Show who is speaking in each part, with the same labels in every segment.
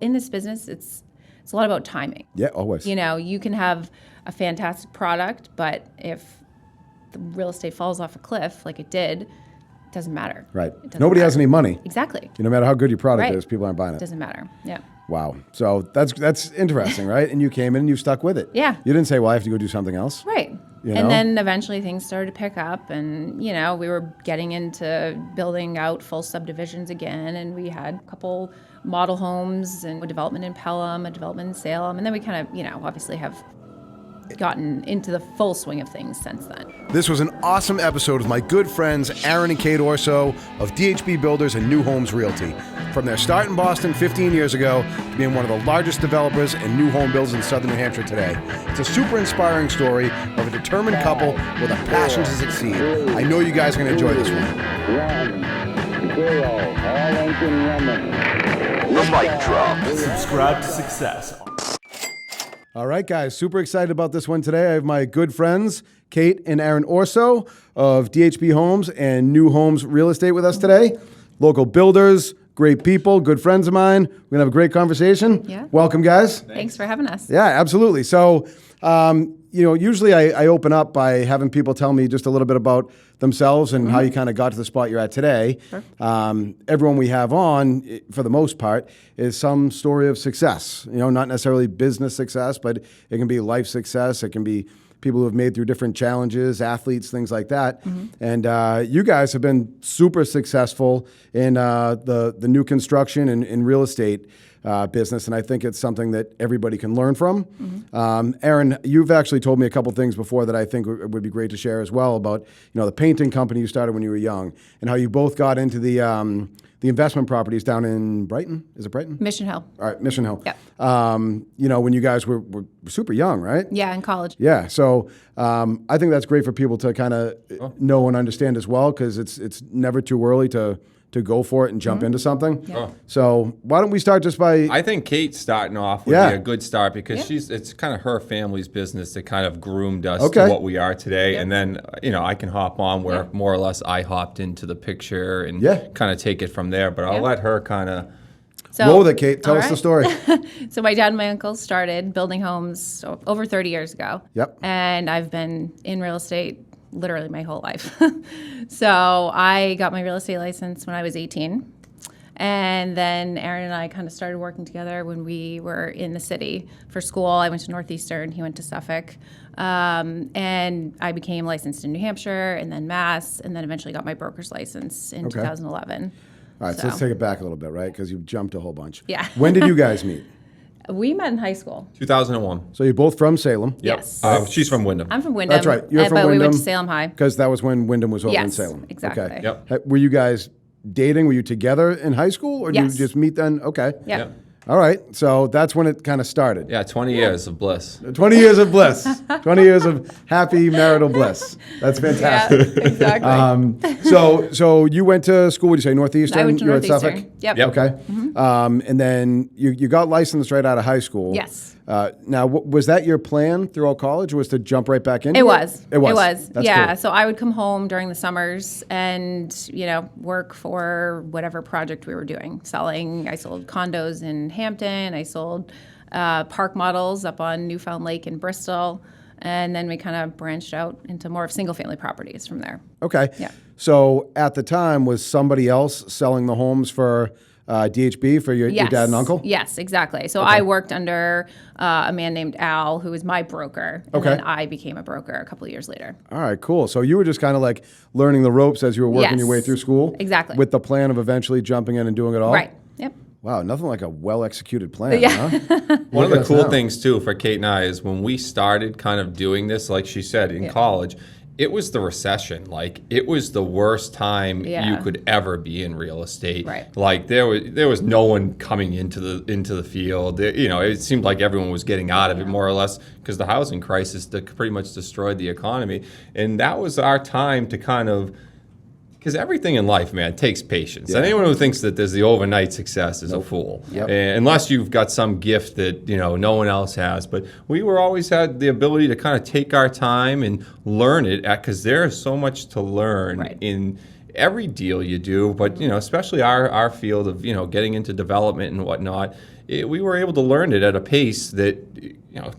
Speaker 1: In this business, it's a lot about timing.
Speaker 2: Yeah, always.
Speaker 1: You know, you can have a fantastic product, but if the real estate falls off a cliff like it did, it doesn't matter.
Speaker 2: Right.
Speaker 1: Doesn't
Speaker 2: Nobody
Speaker 1: matter.
Speaker 2: has any money.
Speaker 1: Exactly.
Speaker 2: No matter how good your product
Speaker 1: Right.
Speaker 2: is, people aren't buying
Speaker 1: It
Speaker 2: it.
Speaker 1: doesn't matter. Yeah.
Speaker 2: Wow. So that's interesting, right? And you came in and you stuck with it.
Speaker 1: Yeah.
Speaker 2: You didn't say, well, I have to go do something else.
Speaker 1: Right.
Speaker 2: You know?
Speaker 1: And then eventually things started to pick up, and, you know, we were getting into building out full subdivisions again, and we had a couple model homes and a development in Pelham, a development in Salem, and then we kind of, you know, obviously have gotten into the full swing of things since then.
Speaker 2: This was an awesome episode with my good friends Aaron and Kate Orso of DHB Builders and New Homes Realty. From their start in Boston 15 years ago to being one of the largest developers and new home builds in southern New Hampshire today. It's a super inspiring story of a determined couple with a passion to succeed. I know you guys are going to enjoy this one.
Speaker 3: 1-0, all engine running.
Speaker 4: The mic drop.
Speaker 5: Subscribe to success.
Speaker 2: All right, guys, super excited about this one today. I have my good friends, Kate and Aaron Orso of DHB Homes and New Homes Real Estate with us today. Local builders, great people, good friends of mine. We're going to have a great conversation.
Speaker 1: Yeah.
Speaker 2: Welcome, guys.
Speaker 1: Thanks for having us.
Speaker 2: Yeah, absolutely. So, you know, usually I open up by having people tell me just a little bit about themselves and how you kind of got to the spot you're at today.
Speaker 1: Sure.
Speaker 2: Everyone we have on, for the most part, is some story of success. You know, not necessarily business success, but it can be life success. It can be people who have made through different challenges, athletes, things like that. And you guys have been super successful in the new construction and real estate business, and I think it's something that everybody can learn from. Aaron, you've actually told me a couple things before that I think would be great to share as well about, you know, the painting company you started when you were young and how you both got into the investment properties down in Brighton. Is it Brighton?
Speaker 1: Mission Hill.
Speaker 2: All right, Mission Hill.
Speaker 1: Yep.
Speaker 2: You know, when you guys were super young, right?
Speaker 1: Yeah, in college.
Speaker 2: Yeah, so I think that's great for people to kind of know and understand as well, because it's never too early to go for it and jump into something.
Speaker 1: Yeah.
Speaker 2: So why don't we start just by...
Speaker 4: I think Kate starting off would be a good start because it's kind of her family's business that kind of groomed us to what we are today. And then, you know, I can hop on where more or less I hopped into the picture and kind of take it from there. But I'll let her kind of...
Speaker 2: Roll with it, Kate. Tell us the story.
Speaker 1: So my dad and my uncle started building homes over 30 years ago.
Speaker 2: Yep.
Speaker 1: And I've been in real estate literally my whole life. So I got my real estate license when I was 18. And then Aaron and I kind of started working together when we were in the city for school. I went to Northeastern, he went to Suffolk. And I became licensed in New Hampshire and then Mass, and then eventually got my broker's license in 2011.
Speaker 2: All right, so let's take it back a little bit, right? Because you've jumped a whole bunch.
Speaker 1: Yeah.
Speaker 2: When did you guys meet?
Speaker 1: We met in high school.
Speaker 4: 2001.
Speaker 2: So you're both from Salem.
Speaker 1: Yes.
Speaker 4: She's from Wyndham.
Speaker 1: I'm from Wyndham.
Speaker 2: That's right. You're from
Speaker 1: but
Speaker 2: Wyndham.
Speaker 1: we went to Salem High.
Speaker 2: Because that was when Wyndham was over in
Speaker 1: Yes,
Speaker 2: Salem.
Speaker 1: exactly.
Speaker 2: Okay.
Speaker 4: Yep.
Speaker 2: Were you guys dating? Were you together in high school? Or did
Speaker 1: Yes.
Speaker 2: you just meet then? Okay.
Speaker 1: Yep.
Speaker 2: All right. So that's when it kind of started.
Speaker 4: Yeah, 20 years of bliss.
Speaker 2: 20 years of bliss. 20 years of happy marital bliss. That's fantastic.
Speaker 1: Yeah, exactly.
Speaker 2: So you went to school, would you say Northeastern?
Speaker 1: I went to
Speaker 2: You're at
Speaker 1: Northeastern.
Speaker 2: Suffolk?
Speaker 1: Yep.
Speaker 2: Okay. And then you got licensed right out of high school.
Speaker 1: Yes.
Speaker 2: Now, was that your plan throughout college, was to jump right back into it?
Speaker 1: It was.
Speaker 2: It was. That's
Speaker 1: yeah.
Speaker 2: cool.
Speaker 1: So I would come home during the summers and, you know, work for whatever project we were doing. Selling, I sold condos in Hampton. I sold park models up on Newfound Lake in Bristol. And then we kind of branched out into more of single-family properties from there.
Speaker 2: Okay.
Speaker 1: Yeah.
Speaker 2: So at the time, was somebody else selling the homes for DHB for your dad and uncle?
Speaker 1: Yes, exactly. So I worked under a man named Al, who was my broker. And then I became a broker a couple of years later.
Speaker 2: All right, cool. So you were just kind of like learning the ropes as you were working your way through school?
Speaker 1: Exactly.
Speaker 2: With the plan of eventually jumping in and doing it all?
Speaker 1: Right. Yep.
Speaker 2: Wow, nothing like a well-executed plan,
Speaker 1: Yeah.
Speaker 2: huh?
Speaker 4: One of the cool things, too, for Kate and I is when we started kind of doing this, like she said, in college, it was the recession. Like, it was the worst time you could ever be in real estate.
Speaker 1: Right.
Speaker 4: Like, there was no one coming into the field. You know, it seemed like everyone was getting out of it more or less because the housing crisis pretty much destroyed the economy. And that was our time to kind of... Because everything in life, man, takes patience. And anyone who thinks that there's the overnight success is a fool.
Speaker 2: Yep.
Speaker 4: Unless you've got some gift that, you know, no one else has. But we always had the ability to kind of take our time and learn it, because there is so much to learn in every deal you do. But, you know, especially our field of, you know, getting into development and whatnot, we were able to learn it at a pace that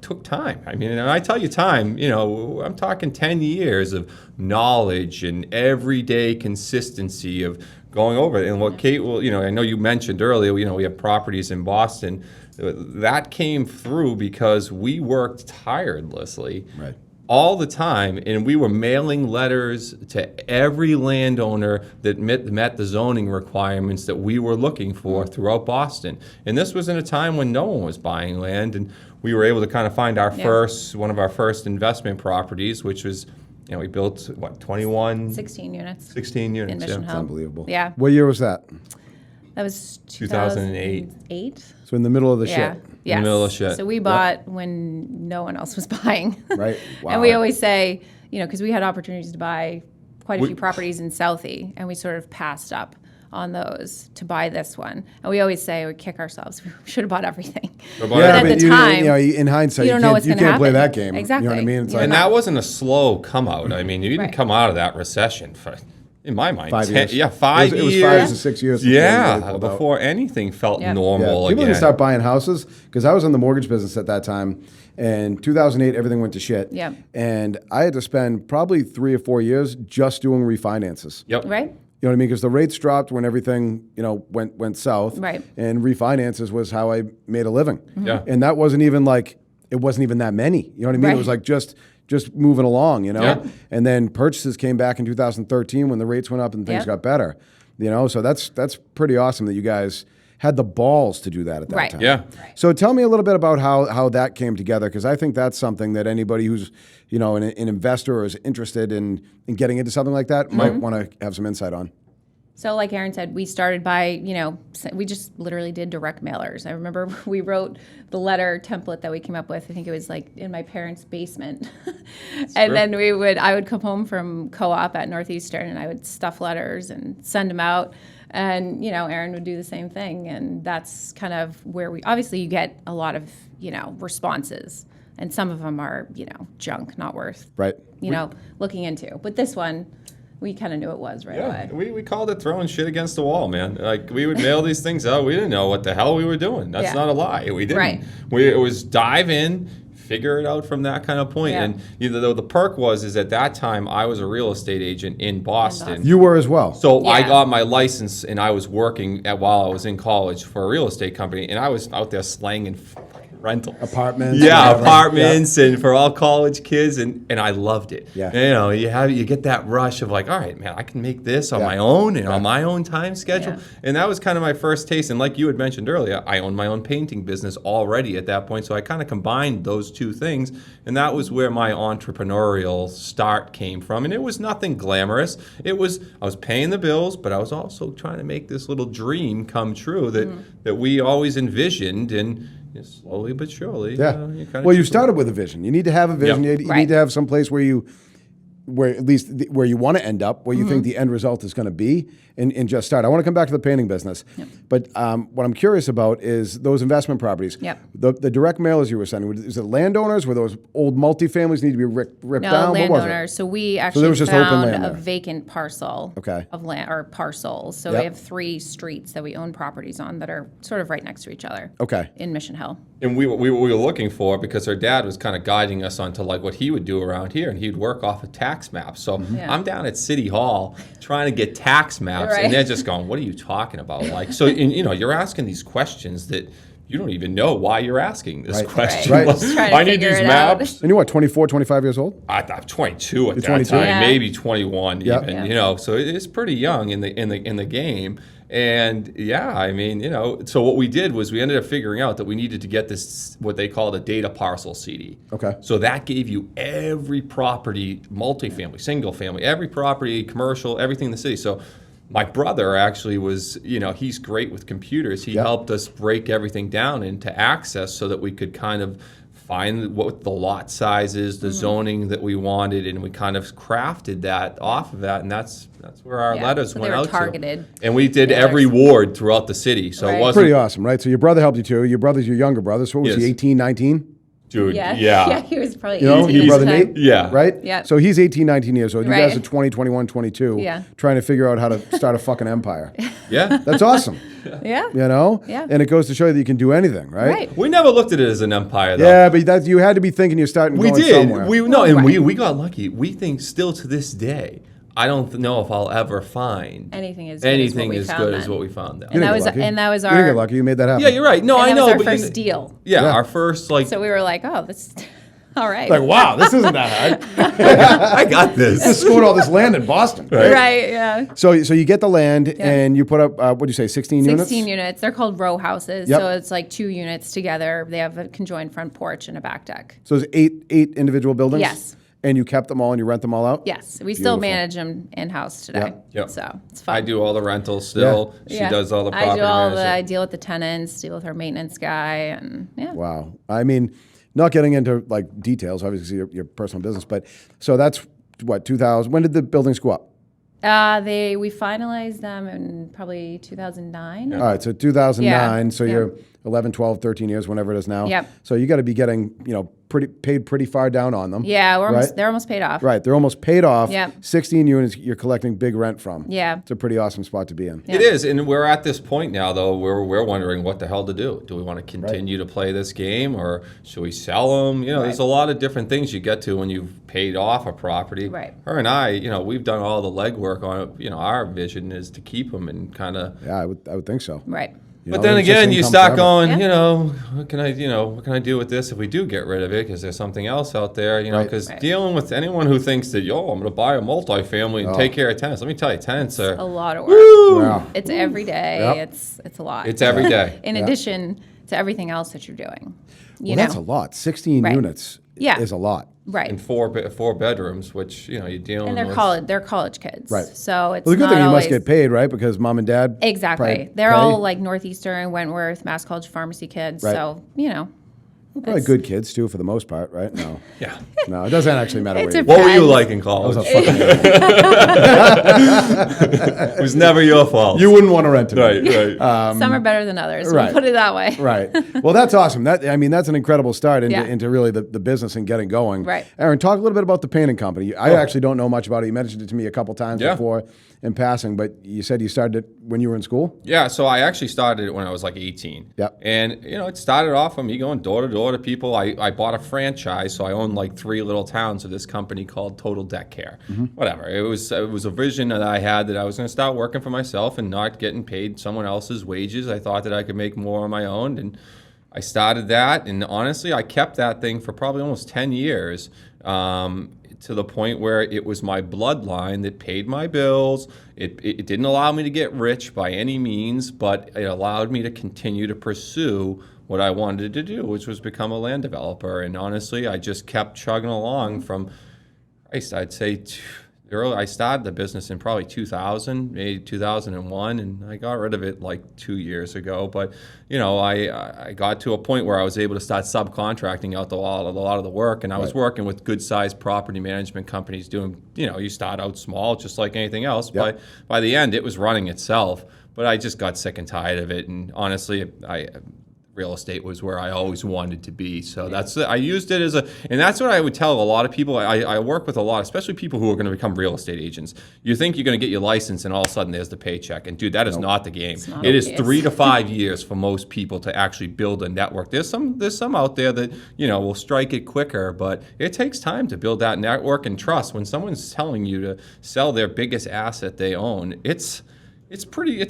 Speaker 4: took time. I mean, and I tell you time, I'm talking 10 years of knowledge and everyday consistency of going over it. And what Kate will, I know you mentioned earlier, we have properties in Boston. That came through because we worked tirelessly.
Speaker 2: Right.
Speaker 4: All the time, and we were mailing letters to every landowner that met the zoning requirements that we were looking for throughout Boston. And this was in a time when no one was buying land, and we were able to kind of find our one of our first investment properties, which was, we built, 21?
Speaker 1: 16 units.
Speaker 4: 16 units,
Speaker 1: in Mission
Speaker 2: It's
Speaker 1: Hill.
Speaker 2: unbelievable.
Speaker 1: Yeah.
Speaker 2: What year was that?
Speaker 1: That was
Speaker 4: 2008.
Speaker 1: 2008?
Speaker 2: So in the middle of the
Speaker 1: Yeah.
Speaker 2: shit.
Speaker 1: Yes.
Speaker 4: In the middle of shit.
Speaker 1: So we bought when no one else was buying.
Speaker 2: Right. Wow.
Speaker 1: And we always say, because we had opportunities to buy quite a few properties in Southie, and we sort of passed up on those to buy this one. And we always say, we kick ourselves, we should have bought everything.
Speaker 2: Yeah,
Speaker 1: But at
Speaker 2: but
Speaker 1: the time,
Speaker 2: in hindsight,
Speaker 1: you don't know what's
Speaker 2: you
Speaker 1: gonna
Speaker 2: can't play
Speaker 1: happen.
Speaker 2: that game.
Speaker 1: Exactly.
Speaker 2: You know what I mean? It's
Speaker 1: You're
Speaker 2: like,
Speaker 4: And that wasn't a slow come out. I mean, you didn't
Speaker 1: Right.
Speaker 4: come out of that recession for, in my mind,
Speaker 2: 5 years.
Speaker 4: Yeah, 5
Speaker 2: It was
Speaker 4: years.
Speaker 2: 5 to 6 years before
Speaker 4: Yeah,
Speaker 2: we really pulled out.
Speaker 4: before anything felt
Speaker 1: Yeah.
Speaker 4: normal
Speaker 2: People
Speaker 4: again.
Speaker 2: didn't start buying houses because I was in the mortgage business at that time. And 2008, everything went to shit.
Speaker 1: Yeah.
Speaker 2: And I had to spend probably 3 or 4 years just doing refinances.
Speaker 4: Yep.
Speaker 1: right?
Speaker 2: You know what I mean? Because the rates dropped when everything, went south.
Speaker 1: Right.
Speaker 2: And refinances was how I made a living.
Speaker 4: Yeah.
Speaker 2: And that wasn't even that many. You know what I mean?
Speaker 1: Right.
Speaker 2: It was like just moving along,
Speaker 4: Yeah.
Speaker 2: And then purchases came back in 2013 when the rates went up and things
Speaker 1: Yep.
Speaker 2: got better. So that's pretty awesome that you guys had the balls to do that at that
Speaker 1: Right.
Speaker 2: time.
Speaker 4: Yeah.
Speaker 2: So tell me a little bit about how that came together, because I think that's something that anybody who's an investor or is interested in getting into something like that might want to have some insight on.
Speaker 1: So like Aaron said, we started by, we just literally did direct mailers. I remember we wrote the letter template that we came up with. I think it was like in my parents' basement. And then I would come home from co-op at Northeastern and I would stuff letters and send them out. And, Aaron would do the same thing. And that's kind of where obviously you get a lot of, responses. And some of them are, junk, not worth,
Speaker 2: Right.
Speaker 1: looking into. But this one, we kind of knew it was right
Speaker 4: Yeah,
Speaker 1: away.
Speaker 4: we called it throwing shit against the wall, man. Like, we would mail these things out. We didn't know what the hell we were doing. That's
Speaker 1: Yeah.
Speaker 4: not a lie. We didn't.
Speaker 1: Right.
Speaker 4: It was dive in, figure it out from that kind of point.
Speaker 1: Yeah.
Speaker 4: And the perk is at that time, I was a real estate agent in Boston.
Speaker 2: You were as well.
Speaker 4: So I
Speaker 1: Yeah.
Speaker 4: got my license, and I was working while I was in college for a real estate company, and I was out there slanging rental
Speaker 2: Apartments.
Speaker 4: Yeah,
Speaker 2: whatever.
Speaker 4: apartments and for all college kids, and I loved it.
Speaker 2: Yeah.
Speaker 4: You get that rush of like, all right, man, I can make this on
Speaker 2: Yeah.
Speaker 4: my own and on my own time schedule.
Speaker 1: Yeah.
Speaker 4: And that was kind of my first taste. And like you had mentioned earlier, I owned my own painting business already at that point, so I kind of combined those two things, and that was where my entrepreneurial start came from. And it was nothing glamorous. I was paying the bills, but I was also trying to make this little dream come true that we always envisioned, and slowly but surely.
Speaker 2: Yeah.
Speaker 4: You kinda
Speaker 2: Well, you
Speaker 4: keep
Speaker 2: started with a vision. You need to have a vision.
Speaker 4: Yep.
Speaker 2: You
Speaker 1: Right.
Speaker 2: need to have some place where you want to end up, where you think the end result is going to be, and just start. I want to come back to the painting business. But what I'm curious about is those investment properties.
Speaker 1: Yep.
Speaker 2: The direct mailers you were sending, is it landowners? Were those old multifamilies need to be ripped
Speaker 1: No,
Speaker 2: down? What was it?
Speaker 1: landowners. So we
Speaker 2: there
Speaker 1: actually
Speaker 2: was just open
Speaker 1: found
Speaker 2: land
Speaker 1: a
Speaker 2: there.
Speaker 1: vacant parcel
Speaker 2: Okay.
Speaker 1: of land or parcels. So
Speaker 2: Yep.
Speaker 1: we have 3 streets that we own properties on that are sort of right next to each other.
Speaker 2: Okay.
Speaker 1: In Mission Hill.
Speaker 4: And we were looking for, because our dad was kind of guiding us onto like what he would do around here, and he'd work off of tax maps. So
Speaker 1: Yeah.
Speaker 4: I'm down at City Hall trying to get tax maps,
Speaker 1: Right.
Speaker 4: and they're just going, "What are you talking about?" Like, so and, you're asking these questions that you don't even know why you're asking this
Speaker 2: Right.
Speaker 4: question.
Speaker 2: Right.
Speaker 4: Like,
Speaker 1: Just trying to
Speaker 4: I need
Speaker 1: figure
Speaker 4: these
Speaker 1: it out.
Speaker 4: maps.
Speaker 2: And you're what, 24, 25 years old?
Speaker 4: I'm 22 at
Speaker 2: You're
Speaker 4: that
Speaker 2: 22?
Speaker 4: time,
Speaker 1: Yeah.
Speaker 4: maybe 21
Speaker 2: Yep.
Speaker 4: even.
Speaker 1: Yeah.
Speaker 4: So it is pretty young in the game. And yeah, I mean, so what we did was we ended up figuring out that we needed to get this, what they called a data parcel CD.
Speaker 2: Okay.
Speaker 4: So that gave you every property, multifamily, single family, every property, commercial, everything in the city. So my brother actually was, he's great with computers. He
Speaker 2: Yep.
Speaker 4: helped us break everything down into access so that we could kind of find what the lot sizes, the zoning that we wanted, and we kind of crafted that off of that, and that's where our
Speaker 1: Yeah,
Speaker 4: letters
Speaker 1: so
Speaker 4: went
Speaker 1: they were
Speaker 4: out
Speaker 1: targeted
Speaker 4: to. And we did
Speaker 1: mailers.
Speaker 4: every ward throughout the city, so
Speaker 1: Right.
Speaker 4: it wasn't
Speaker 2: Pretty awesome, right? So your brother helped you too. Your brother's your younger brother. So what was he,
Speaker 4: Yes.
Speaker 2: 18, 19?
Speaker 4: dude.
Speaker 1: Yeah.
Speaker 4: Yeah.
Speaker 1: He was probably
Speaker 2: You know,
Speaker 1: 18
Speaker 2: your
Speaker 1: at
Speaker 2: brother
Speaker 1: the time.
Speaker 2: Nate?
Speaker 4: Yeah.
Speaker 2: Right?
Speaker 1: Yeah.
Speaker 2: So he's 18, 19 years old. You
Speaker 1: Right.
Speaker 2: guys are 20, 21, 22.
Speaker 1: Yeah.
Speaker 2: Trying to figure out how to start a fucking empire.
Speaker 4: Yeah.
Speaker 2: That's awesome.
Speaker 1: Yeah.
Speaker 2: You know?
Speaker 1: Yeah.
Speaker 2: And it goes to show you that you can do anything, right?
Speaker 1: Right.
Speaker 4: We never looked at it as an empire, though.
Speaker 2: Yeah, but you had to be thinking you're starting
Speaker 4: We
Speaker 2: going
Speaker 4: did.
Speaker 2: somewhere.
Speaker 4: We got lucky. We think still to this day, I don't know if I'll ever find
Speaker 1: Anything as
Speaker 4: anything
Speaker 1: good
Speaker 4: as
Speaker 1: as
Speaker 4: good
Speaker 1: what we
Speaker 4: as
Speaker 1: found
Speaker 4: what
Speaker 1: then.
Speaker 4: we found
Speaker 2: You
Speaker 4: then.
Speaker 2: didn't get lucky.
Speaker 1: and that was
Speaker 2: You didn't
Speaker 1: our-
Speaker 2: get lucky. You made that happen.
Speaker 4: Yeah, you're right. No,
Speaker 1: and
Speaker 4: I
Speaker 1: that
Speaker 4: know.
Speaker 1: was our
Speaker 4: but
Speaker 1: first deal.
Speaker 4: Yeah,
Speaker 2: Yeah.
Speaker 4: our first like.
Speaker 1: So we were like, oh, this all right.
Speaker 2: Like, wow, this isn't that hard.
Speaker 4: I got this.
Speaker 2: Just scored all this land in Boston.
Speaker 1: Right, yeah.
Speaker 2: So you get the land and you put up, what do you say, 16 units?
Speaker 1: 16 units. They're called row houses.
Speaker 2: Yep.
Speaker 1: So it's like 2 units together. They have a conjoined front porch and a back deck.
Speaker 2: So there's eight individual buildings?
Speaker 1: Yes.
Speaker 2: And you kept them all and you rent them all out?
Speaker 1: Yes. We still
Speaker 2: Beautiful.
Speaker 1: manage them in-house today.
Speaker 2: Yep.
Speaker 4: Yep.
Speaker 1: So it's fun.
Speaker 4: I do all the rentals still.
Speaker 2: Yeah.
Speaker 4: She does all the property
Speaker 1: I do all
Speaker 4: management.
Speaker 1: I deal with the tenants, deal with our maintenance guy, and yeah.
Speaker 2: Wow. I mean, not getting into like details, obviously your personal business, but so that's what, 2000, when did the buildings go up?
Speaker 1: We finalized them in probably 2009.
Speaker 2: All right, so 2009,
Speaker 1: Yeah.
Speaker 2: so you're 11, 12, 13 years, whenever it is now.
Speaker 1: Yep.
Speaker 2: So you got to be getting, paid pretty far down on them.
Speaker 1: Yeah,
Speaker 2: right?
Speaker 1: they're almost paid off.
Speaker 2: Right, they're almost paid off.
Speaker 1: Yep.
Speaker 2: 16 units you're collecting big rent from.
Speaker 1: Yeah.
Speaker 2: It's a pretty awesome spot to be in.
Speaker 1: Yeah.
Speaker 4: It is, and we're at this point now, though, where we're wondering what the hell to do. Do we want to continue to play this game, or should we sell them? There's a lot of different things you get to when you've paid off a property.
Speaker 1: Right.
Speaker 4: Her and I, we've done all the legwork on it. Our vision is to keep them and kind of.
Speaker 2: Yeah, I would think so.
Speaker 1: Right.
Speaker 2: You
Speaker 4: But
Speaker 2: know,
Speaker 4: then
Speaker 2: it's just
Speaker 4: again, you
Speaker 2: income
Speaker 4: start
Speaker 2: forever.
Speaker 4: going, what can I do with this if we do get rid of it? Because there's something else out there,
Speaker 2: Right.
Speaker 4: because
Speaker 1: Right.
Speaker 4: dealing with anyone who thinks that, I'm going to buy a multifamily and take care of tenants. Let me tell you, tenants
Speaker 1: A
Speaker 4: are,
Speaker 1: lot of work.
Speaker 2: Wow.
Speaker 1: It's every day.
Speaker 2: Yep.
Speaker 1: It's a lot.
Speaker 4: it's every day.
Speaker 1: In addition to everything else that you're doing.
Speaker 2: Well, that's a lot. 16
Speaker 1: Right.
Speaker 2: units
Speaker 1: Yeah.
Speaker 2: is a lot.
Speaker 1: Right.
Speaker 4: And four bedrooms, which, you're dealing
Speaker 1: And
Speaker 4: with.
Speaker 1: they're college kids.
Speaker 2: Right.
Speaker 1: So it's
Speaker 2: Well, the good
Speaker 1: not
Speaker 2: thing you
Speaker 1: always,
Speaker 2: must get paid, right? Because mom and dad
Speaker 1: Exactly.
Speaker 2: probably
Speaker 1: They're
Speaker 2: pay.
Speaker 1: all like Northeastern, Wentworth, Mass College pharmacy kids.
Speaker 2: Right.
Speaker 1: So,
Speaker 2: Probably good kids too, for the most part, right? No,
Speaker 4: Yeah.
Speaker 2: no, it doesn't actually matter.
Speaker 1: It
Speaker 2: Where you
Speaker 4: What were you
Speaker 1: Depends.
Speaker 4: like in
Speaker 2: I
Speaker 4: college?
Speaker 2: was a fucking
Speaker 4: It was never your fault.
Speaker 2: You wouldn't want to rent it.
Speaker 4: Right.
Speaker 1: some are better than others.
Speaker 2: right.
Speaker 1: We'll put it that way.
Speaker 2: Right. Well, that's awesome. That's an incredible start into,
Speaker 1: Yeah.
Speaker 2: into really the business and getting going.
Speaker 1: Right.
Speaker 2: Aaron, talk a little bit about the painting company. I actually don't know much about it. You mentioned it to me a couple times
Speaker 4: Yeah.
Speaker 2: before in passing, but you said you started it when you were in school?
Speaker 4: Yeah, so I actually started it when I was like 18.
Speaker 2: Yep.
Speaker 4: And, it started off from me going door to door to people. I bought a franchise, so I owned like 3 little towns of this company called Total Deck Care. Whatever. It was a vision that I had that I was going to start working for myself and not getting paid someone else's wages. I thought that I could make more on my own, and I started that. And honestly, I kept that thing for probably almost 10 years. To the point where it was my bloodline that paid my bills. It didn't allow me to get rich by any means, but it allowed me to continue to pursue what I wanted to do, which was become a land developer. And honestly, I just kept chugging along from, I'd say, I started the business in probably 2000, maybe 2001, and I got rid of it like 2 years ago. But I got to a point where I was able to start subcontracting out a lot of the work, and I was working with good-sized property management companies doing. You start out small, just like anything else.
Speaker 2: Yep.
Speaker 4: By the end, it was running itself. But I just got sick and tired of it, and honestly, real estate was where I always wanted to be. So I used it and that's what I would tell a lot of people. I work with a lot, especially people who are going to become real estate agents. You think you're going to get your license and all of a sudden there's the paycheck. And dude, that is not the game.
Speaker 1: not
Speaker 4: It
Speaker 1: the
Speaker 4: is
Speaker 1: case.
Speaker 4: 3 to 5 years for most people to actually build a network. There's some out there that, will strike it quicker, but it takes time to build that network and trust. When someone's telling you to sell their biggest asset they own, it's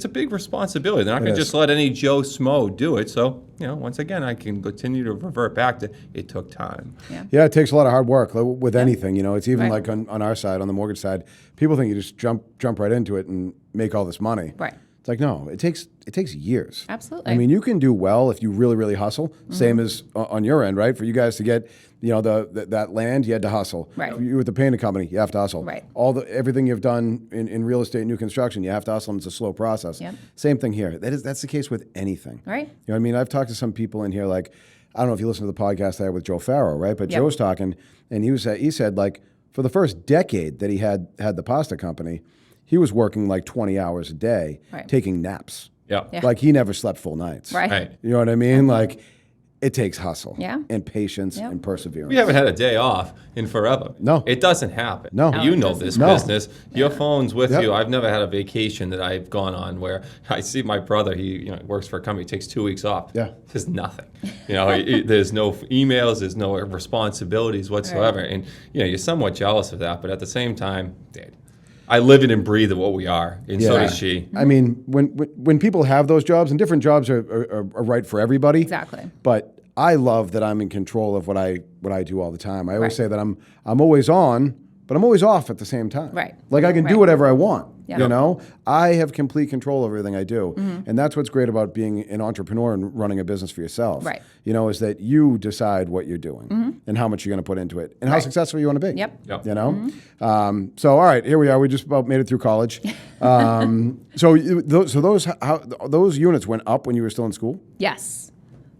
Speaker 4: a big responsibility. They're not going to just let any Joe Smo do it. So, once again, I can continue to revert back to it took time.
Speaker 2: Yeah, it takes a lot of hard work with anything. It's even
Speaker 1: Right.
Speaker 2: like on our side, on the mortgage side, people think you just jump right into it and make all this money.
Speaker 1: Right.
Speaker 2: It's like, no, it takes years.
Speaker 1: Absolutely.
Speaker 2: I mean, you can do well if you really, really hustle. Same as on your end, right? For you guys to get, that land, you had to hustle.
Speaker 1: Right.
Speaker 2: You with the painting company, you have to hustle.
Speaker 1: Right.
Speaker 2: Everything you've done in real estate, new construction, you have to hustle, and it's a slow process.
Speaker 1: Yep.
Speaker 2: Same thing here. That's the case with anything.
Speaker 1: Right.
Speaker 2: You know what I mean? I've talked to some people in here, like, I don't know if you listen to the podcast I had with Joe Farrow, right? But
Speaker 1: Yep.
Speaker 2: Joe's talking, and he said, like, for the first decade that he had the pasta company, he was working like 20 hours a day,
Speaker 1: Right.
Speaker 2: taking naps.
Speaker 4: Yeah.
Speaker 1: Yeah.
Speaker 2: Like he never slept full nights.
Speaker 1: Right.
Speaker 4: Right.
Speaker 2: You know what I mean? Like, it takes hustle
Speaker 1: Yeah.
Speaker 2: and patience
Speaker 1: Yep.
Speaker 2: and perseverance.
Speaker 4: We haven't had a day off in forever.
Speaker 2: No.
Speaker 4: It doesn't happen.
Speaker 2: No.
Speaker 4: You
Speaker 1: it
Speaker 4: know
Speaker 1: doesn't.
Speaker 4: this
Speaker 2: No.
Speaker 4: business. Your phone's with
Speaker 2: Yep.
Speaker 4: you. I've never had a vacation that I've gone on where I see my brother, he works for a company, takes 2 weeks off.
Speaker 2: Yeah.
Speaker 4: There's nothing. There's no emails, there's no responsibilities whatsoever.
Speaker 1: Right.
Speaker 4: And you're somewhat jealous of that, but at the same time, I live it and breathe what we are, and so
Speaker 2: Yeah.
Speaker 4: does she.
Speaker 2: I mean, when people have those jobs, and different jobs are right for everybody.
Speaker 1: Exactly.
Speaker 2: But I love that I'm in control of what I do all the time. I always
Speaker 1: Right.
Speaker 2: say that I'm always on, but I'm always off at the same time.
Speaker 1: Right.
Speaker 2: Like I can do
Speaker 1: Right.
Speaker 2: whatever I want.
Speaker 1: Yeah.
Speaker 2: I have complete control over everything I do,
Speaker 1: Mm-hmm.
Speaker 2: and that's what's great about being an entrepreneur and running a business for yourself.
Speaker 1: Right.
Speaker 2: Is that you decide what you're doing and how much you're going to put into it and how
Speaker 1: Right.
Speaker 2: successful you want to be.
Speaker 1: Yep.
Speaker 4: Yep.
Speaker 2: So all right, here we are. We just about made it through college. Those units went up when you were still in school.
Speaker 1: Yes.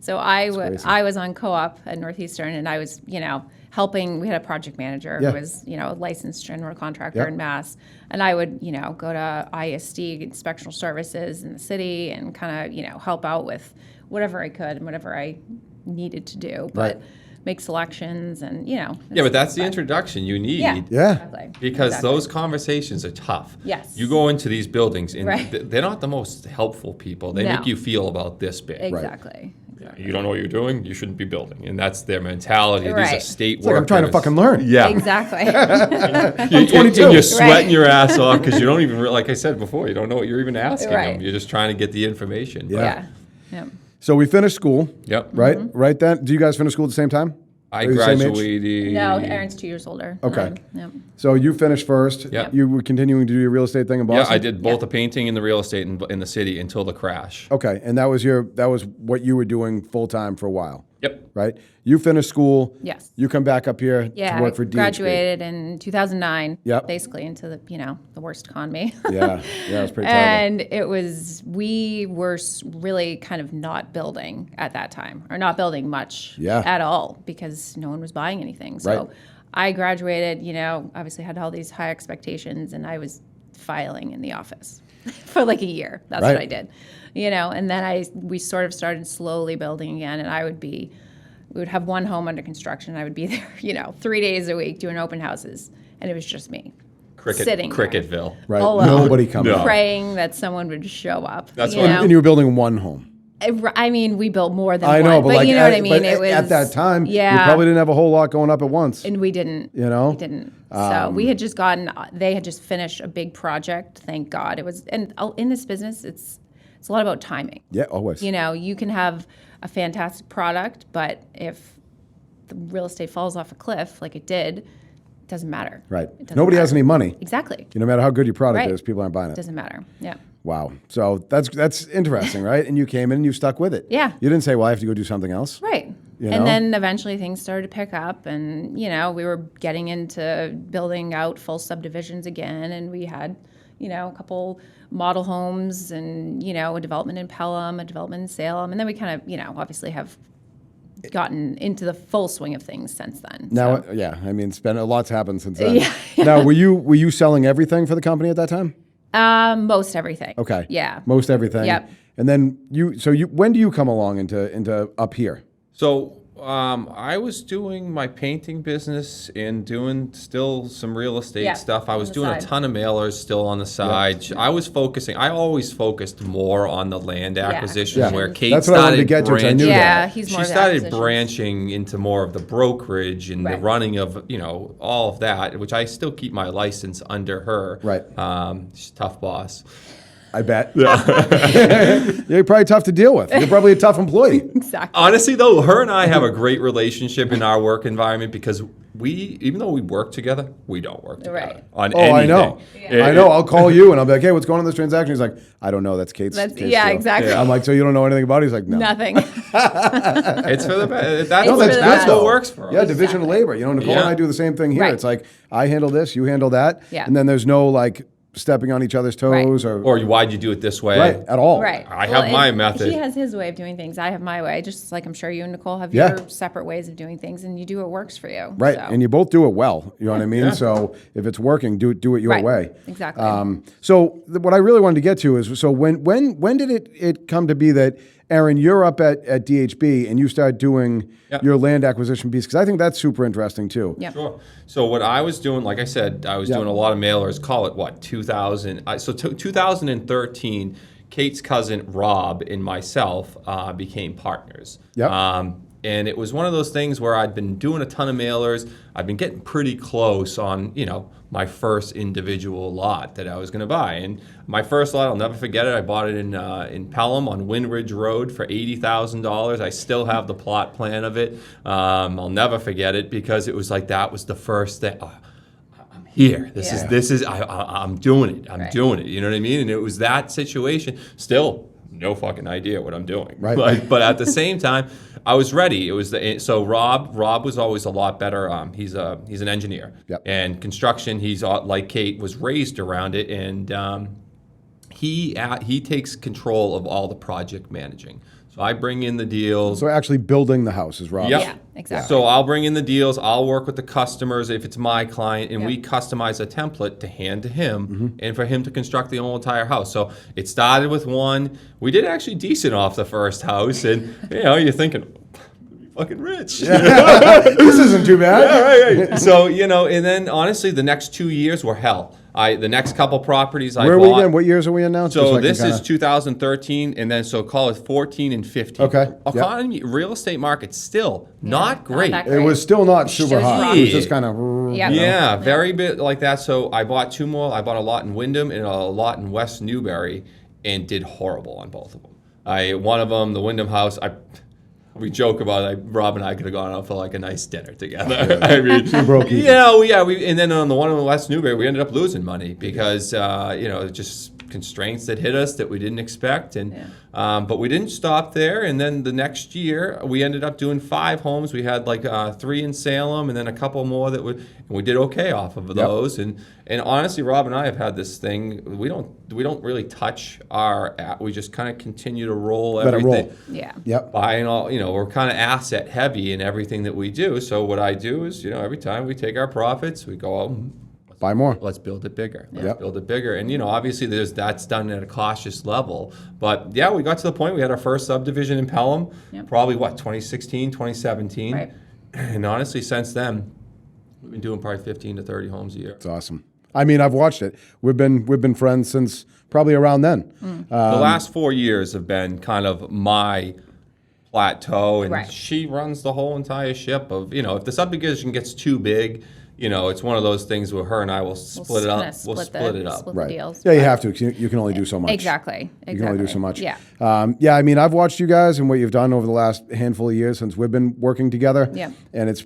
Speaker 1: So I
Speaker 2: crazy.
Speaker 1: was on co-op at Northeastern, and I was, helping. We had a project manager
Speaker 2: Yeah.
Speaker 1: who was, a licensed general contractor
Speaker 2: Yep.
Speaker 1: in Mass, and I would, go to ISD inspectional services in the city and kind of, help out with whatever I could and whatever I needed to do, but
Speaker 2: Right.
Speaker 1: make selections and,
Speaker 4: Yeah, but that's the introduction you need.
Speaker 1: Yeah.
Speaker 2: Yeah.
Speaker 1: Exactly.
Speaker 4: Because
Speaker 1: Exactly.
Speaker 4: those conversations are tough.
Speaker 1: Yes.
Speaker 4: You go into these buildings and
Speaker 1: Right.
Speaker 4: they're not the most helpful people. They
Speaker 1: No.
Speaker 4: make you feel about this big.
Speaker 1: Exactly.
Speaker 4: You don't know what you're doing, you shouldn't be building. And that's their mentality. These are
Speaker 1: Right.
Speaker 4: state
Speaker 2: It's like I'm trying to
Speaker 4: workers.
Speaker 2: fucking learn.
Speaker 4: Yeah.
Speaker 1: Exactly.
Speaker 4: I'm
Speaker 2: 22.
Speaker 4: And you're sweating
Speaker 1: Right.
Speaker 4: your ass off because you don't even, like I said before, you don't know what you're even asking
Speaker 1: Right.
Speaker 4: them. You're just trying to get the information.
Speaker 2: Yeah.
Speaker 1: Yeah.
Speaker 2: So we finished school.
Speaker 4: Yep.
Speaker 2: Right.
Speaker 1: Mm-hmm.
Speaker 2: Right then. Do you guys finish school at the same time?
Speaker 4: I
Speaker 2: Are you the same age?
Speaker 4: graduated.
Speaker 1: No, Aaron's 2 years older. than
Speaker 2: Okay.
Speaker 1: I am. Yep.
Speaker 2: So you finished first.
Speaker 4: Yeah.
Speaker 2: You were continuing to do your real estate thing in
Speaker 4: Yeah,
Speaker 2: Boston.
Speaker 4: I did both the painting and the real estate in the city until the crash.
Speaker 2: Okay, and that was what you were doing full time for a while,
Speaker 4: Yep.
Speaker 2: right? You finished school.
Speaker 1: Yes.
Speaker 2: You come back up here
Speaker 1: Yeah,
Speaker 2: to work for DHB.
Speaker 1: graduated in 2009.
Speaker 2: Yep.
Speaker 1: Basically into the worst economy.
Speaker 2: Yeah, it was pretty terrible.
Speaker 1: And we were really kind of not building at that time, or not building much
Speaker 2: Yeah.
Speaker 1: at all, because no one was buying anything. So
Speaker 2: Right.
Speaker 1: I graduated, obviously had all these high expectations, and I was filing in the office for like a year. That's
Speaker 2: Right.
Speaker 1: what I did, and then we sort of started slowly building again, and we would have one home under construction. I would be there, 3 days a week doing open houses, and it was just me sitting there.
Speaker 4: Cricketville.
Speaker 2: Right,
Speaker 1: alone,
Speaker 2: nobody coming.
Speaker 4: No.
Speaker 2: up.
Speaker 1: praying that someone would show up.
Speaker 4: That's
Speaker 1: you
Speaker 4: what-
Speaker 1: know?
Speaker 2: And you were building one home.
Speaker 1: I mean, we built more than
Speaker 2: I know,
Speaker 1: one,
Speaker 2: but like
Speaker 1: you know what I mean.
Speaker 2: but
Speaker 1: It was
Speaker 2: at that time,
Speaker 1: yeah,
Speaker 2: you probably didn't have a whole lot going up at once.
Speaker 1: and we didn't.
Speaker 2: You know?
Speaker 1: we didn't. So we had just they had just finished a big project. Thank God it was. And in this business, it's a lot about timing.
Speaker 2: Yeah, always.
Speaker 1: You can have a fantastic product, but if the real estate falls off a cliff like it did, it doesn't matter.
Speaker 2: Right.
Speaker 1: It doesn't
Speaker 2: Nobody has
Speaker 1: matter.
Speaker 2: any money.
Speaker 1: Exactly.
Speaker 2: No matter how good your product
Speaker 1: Right.
Speaker 2: is, people aren't buying
Speaker 1: It
Speaker 2: it.
Speaker 1: doesn't matter. Yeah.
Speaker 2: Wow. So that's interesting, right? And you came in and you stuck with it.
Speaker 1: Yeah.
Speaker 2: You didn't say, well, I have to go do something else.
Speaker 1: Right.
Speaker 2: You know?
Speaker 1: And then eventually things started to pick up, and we were getting into building out full subdivisions again, and we had a couple model homes and a development in Pelham, a development in Salem, and then we kind of obviously have gotten into the full swing of things since then.
Speaker 2: Now,
Speaker 1: So,
Speaker 2: yeah, I mean, a lot's happened since then.
Speaker 1: Yeah.
Speaker 2: Now, were you selling everything for the company at that time?
Speaker 1: most everything.
Speaker 2: Okay.
Speaker 1: Yeah.
Speaker 2: Most everything.
Speaker 1: Yep.
Speaker 2: And then when do you come along into up here?
Speaker 4: So I was doing my painting business and doing still some real estate
Speaker 1: Yeah,
Speaker 4: stuff. I was
Speaker 1: on the
Speaker 4: doing
Speaker 1: side.
Speaker 4: a ton of mailers still on the side. I always focused more on the land acquisition
Speaker 2: Yeah.
Speaker 4: where Kate
Speaker 2: That's what I wanted to
Speaker 4: started
Speaker 2: get to, which I knew
Speaker 4: branching.
Speaker 1: Yeah,
Speaker 2: that.
Speaker 1: he's more
Speaker 4: She
Speaker 1: of the
Speaker 4: started
Speaker 1: acquisitions.
Speaker 4: branching into more of the brokerage and the
Speaker 1: Right.
Speaker 4: running of, all of that, which I still keep my license under her.
Speaker 2: Right.
Speaker 4: She's a tough boss.
Speaker 2: I bet. You're probably tough to deal with. You're probably a tough employee.
Speaker 1: Exactly.
Speaker 4: Honestly, though, her and I have a great relationship in our work environment because even though we work together, we don't work together
Speaker 1: Right.
Speaker 4: on
Speaker 2: Oh,
Speaker 4: anything.
Speaker 2: I know. I know. I'll call you and I'll be like, hey, what's going on in this transaction? He's like, I don't know. That's Kate's. Kate's
Speaker 1: Yeah,
Speaker 2: deal."
Speaker 1: exactly.
Speaker 2: I'm like, so you don't know anything about it? He's like, no.
Speaker 1: Nothing.
Speaker 4: It's for the best.
Speaker 1: No,
Speaker 2: No,
Speaker 1: that's
Speaker 2: that's
Speaker 1: good,
Speaker 2: good.
Speaker 1: though.
Speaker 2: Though.
Speaker 4: works for us.
Speaker 2: Yeah, division of labor. Nicole
Speaker 4: Yeah.
Speaker 2: and I do the same thing here.
Speaker 1: Right.
Speaker 2: It's like I handle this, you handle that,
Speaker 1: Yeah.
Speaker 2: and then there's no like stepping on each other's toes
Speaker 4: Or why'd you do it this way?
Speaker 2: right at all.
Speaker 1: Right.
Speaker 4: I have my method.
Speaker 1: He has his way of doing things. I have my way. Just like I'm sure you and Nicole have
Speaker 2: Yeah.
Speaker 1: your separate ways of doing things, and you do what works for you.
Speaker 2: Right,
Speaker 1: So.
Speaker 2: and you both do it well. You know what I mean?
Speaker 4: Yeah.
Speaker 2: So if it's working, do it your
Speaker 1: Right.
Speaker 2: way.
Speaker 1: Exactly.
Speaker 2: What I really wanted to get to is, so when did it come to be that Aaron, you're up at DHB and you start doing
Speaker 4: Yep.
Speaker 2: your land acquisition piece, because I think that's super interesting too.
Speaker 1: Yep.
Speaker 4: Sure. So what I was doing, like I said, I was
Speaker 2: Yep.
Speaker 4: doing a lot of mailers. Call it what, 2000? 2013, Kate's cousin Rob and myself became partners.
Speaker 2: Yep.
Speaker 4: And it was one of those things where I'd been doing a ton of mailers. I'd been getting pretty close on, my first individual lot that I was going to buy. And my first lot, I'll never forget it. I bought it in Pelham on Windridge Road for $80,000. I still have the plot plan of it. I'll never forget it because it was like that was the first thing. I'm here. This is. I'm doing it. I'm doing it. You know what I mean? And it was that situation. Still, no fucking idea what I'm doing.
Speaker 2: Right.
Speaker 4: But at the same time, I was ready. It was so Rob was always a lot better. He's an engineer.
Speaker 2: Yep.
Speaker 4: And construction. He's like Kate was raised around it, and he takes control of all the project managing. So I bring in the deals.
Speaker 2: So actually building the house is Rob.
Speaker 4: Yep.
Speaker 1: Yeah, exactly.
Speaker 4: So I'll bring in the deals. I'll work with the customers if it's my client, and
Speaker 1: Yep.
Speaker 4: we customize a template to hand to him and for him to construct the whole entire house. So it started with one. We did actually decent off the first house, and you're thinking, fucking rich.
Speaker 2: This isn't too bad.
Speaker 4: Yeah, right. So and then honestly, the next 2 years were hell. The next couple properties I
Speaker 2: Where are
Speaker 4: bought.
Speaker 2: we again? What years are we in now? Just
Speaker 4: So
Speaker 2: I can
Speaker 4: this is
Speaker 2: kinda-
Speaker 4: 2013, and then so call it 14 and 15.
Speaker 2: Okay, yep.
Speaker 4: Economy, real estate market still not great.
Speaker 1: that
Speaker 2: It was still not super
Speaker 1: Just
Speaker 2: hot. It was
Speaker 4: rocky.
Speaker 2: just kind of.
Speaker 1: Yeah.
Speaker 4: Yeah, very bit like that. So I bought two more. I bought a lot in Wyndham and a lot in West Newbury, and did horrible on both of them. One of them, the Wyndham house, we joke about it. Rob and I could have gone out for like a nice dinner together. I mean,
Speaker 2: broke even.
Speaker 4: and then on the one in West Newbury, we ended up losing money because just constraints that hit us that we didn't expect, and but we didn't stop there. And then the next year, we ended up doing 5 homes. We had like 3 in Salem, and then a couple more that and we did okay off of those. And honestly, Rob and I have had this thing. We don't really touch we just kind of continue to roll
Speaker 2: Let it
Speaker 4: everything.
Speaker 2: roll.
Speaker 1: Yeah.
Speaker 2: Yep.
Speaker 4: Buying all, we're kind of asset heavy in everything that we do. So what I do is, every time we take our profits, we go out and
Speaker 2: Buy more.
Speaker 4: let's build it bigger. Let's
Speaker 2: Yep.
Speaker 4: build it bigger. And, obviously that's done at a cautious level. But yeah, we got to the point, we had our first subdivision in Pelham,
Speaker 1: Yep.
Speaker 4: probably 2016, 2017.
Speaker 1: Right.
Speaker 4: And honestly, since then, we've been doing probably 15 to 30 homes a year.
Speaker 2: It's awesome. I mean, I've watched it. We've been friends since probably around then.
Speaker 4: The last 4 years have been kind of my plateau, and
Speaker 1: Right.
Speaker 4: she runs the whole entire ship of, if the subdivision gets too big, it's one of those things where her and I will split it up. We'll split it up.
Speaker 1: Split
Speaker 2: Right.
Speaker 1: the deals.
Speaker 2: Yeah, you have to. 'Cause you can only do so much.
Speaker 1: Exactly.
Speaker 2: You can only do so much.
Speaker 1: Yeah.
Speaker 2: Yeah, I mean, I've watched you guys and what you've done over the last handful of years since we've been working together.
Speaker 1: Yeah.
Speaker 2: And it's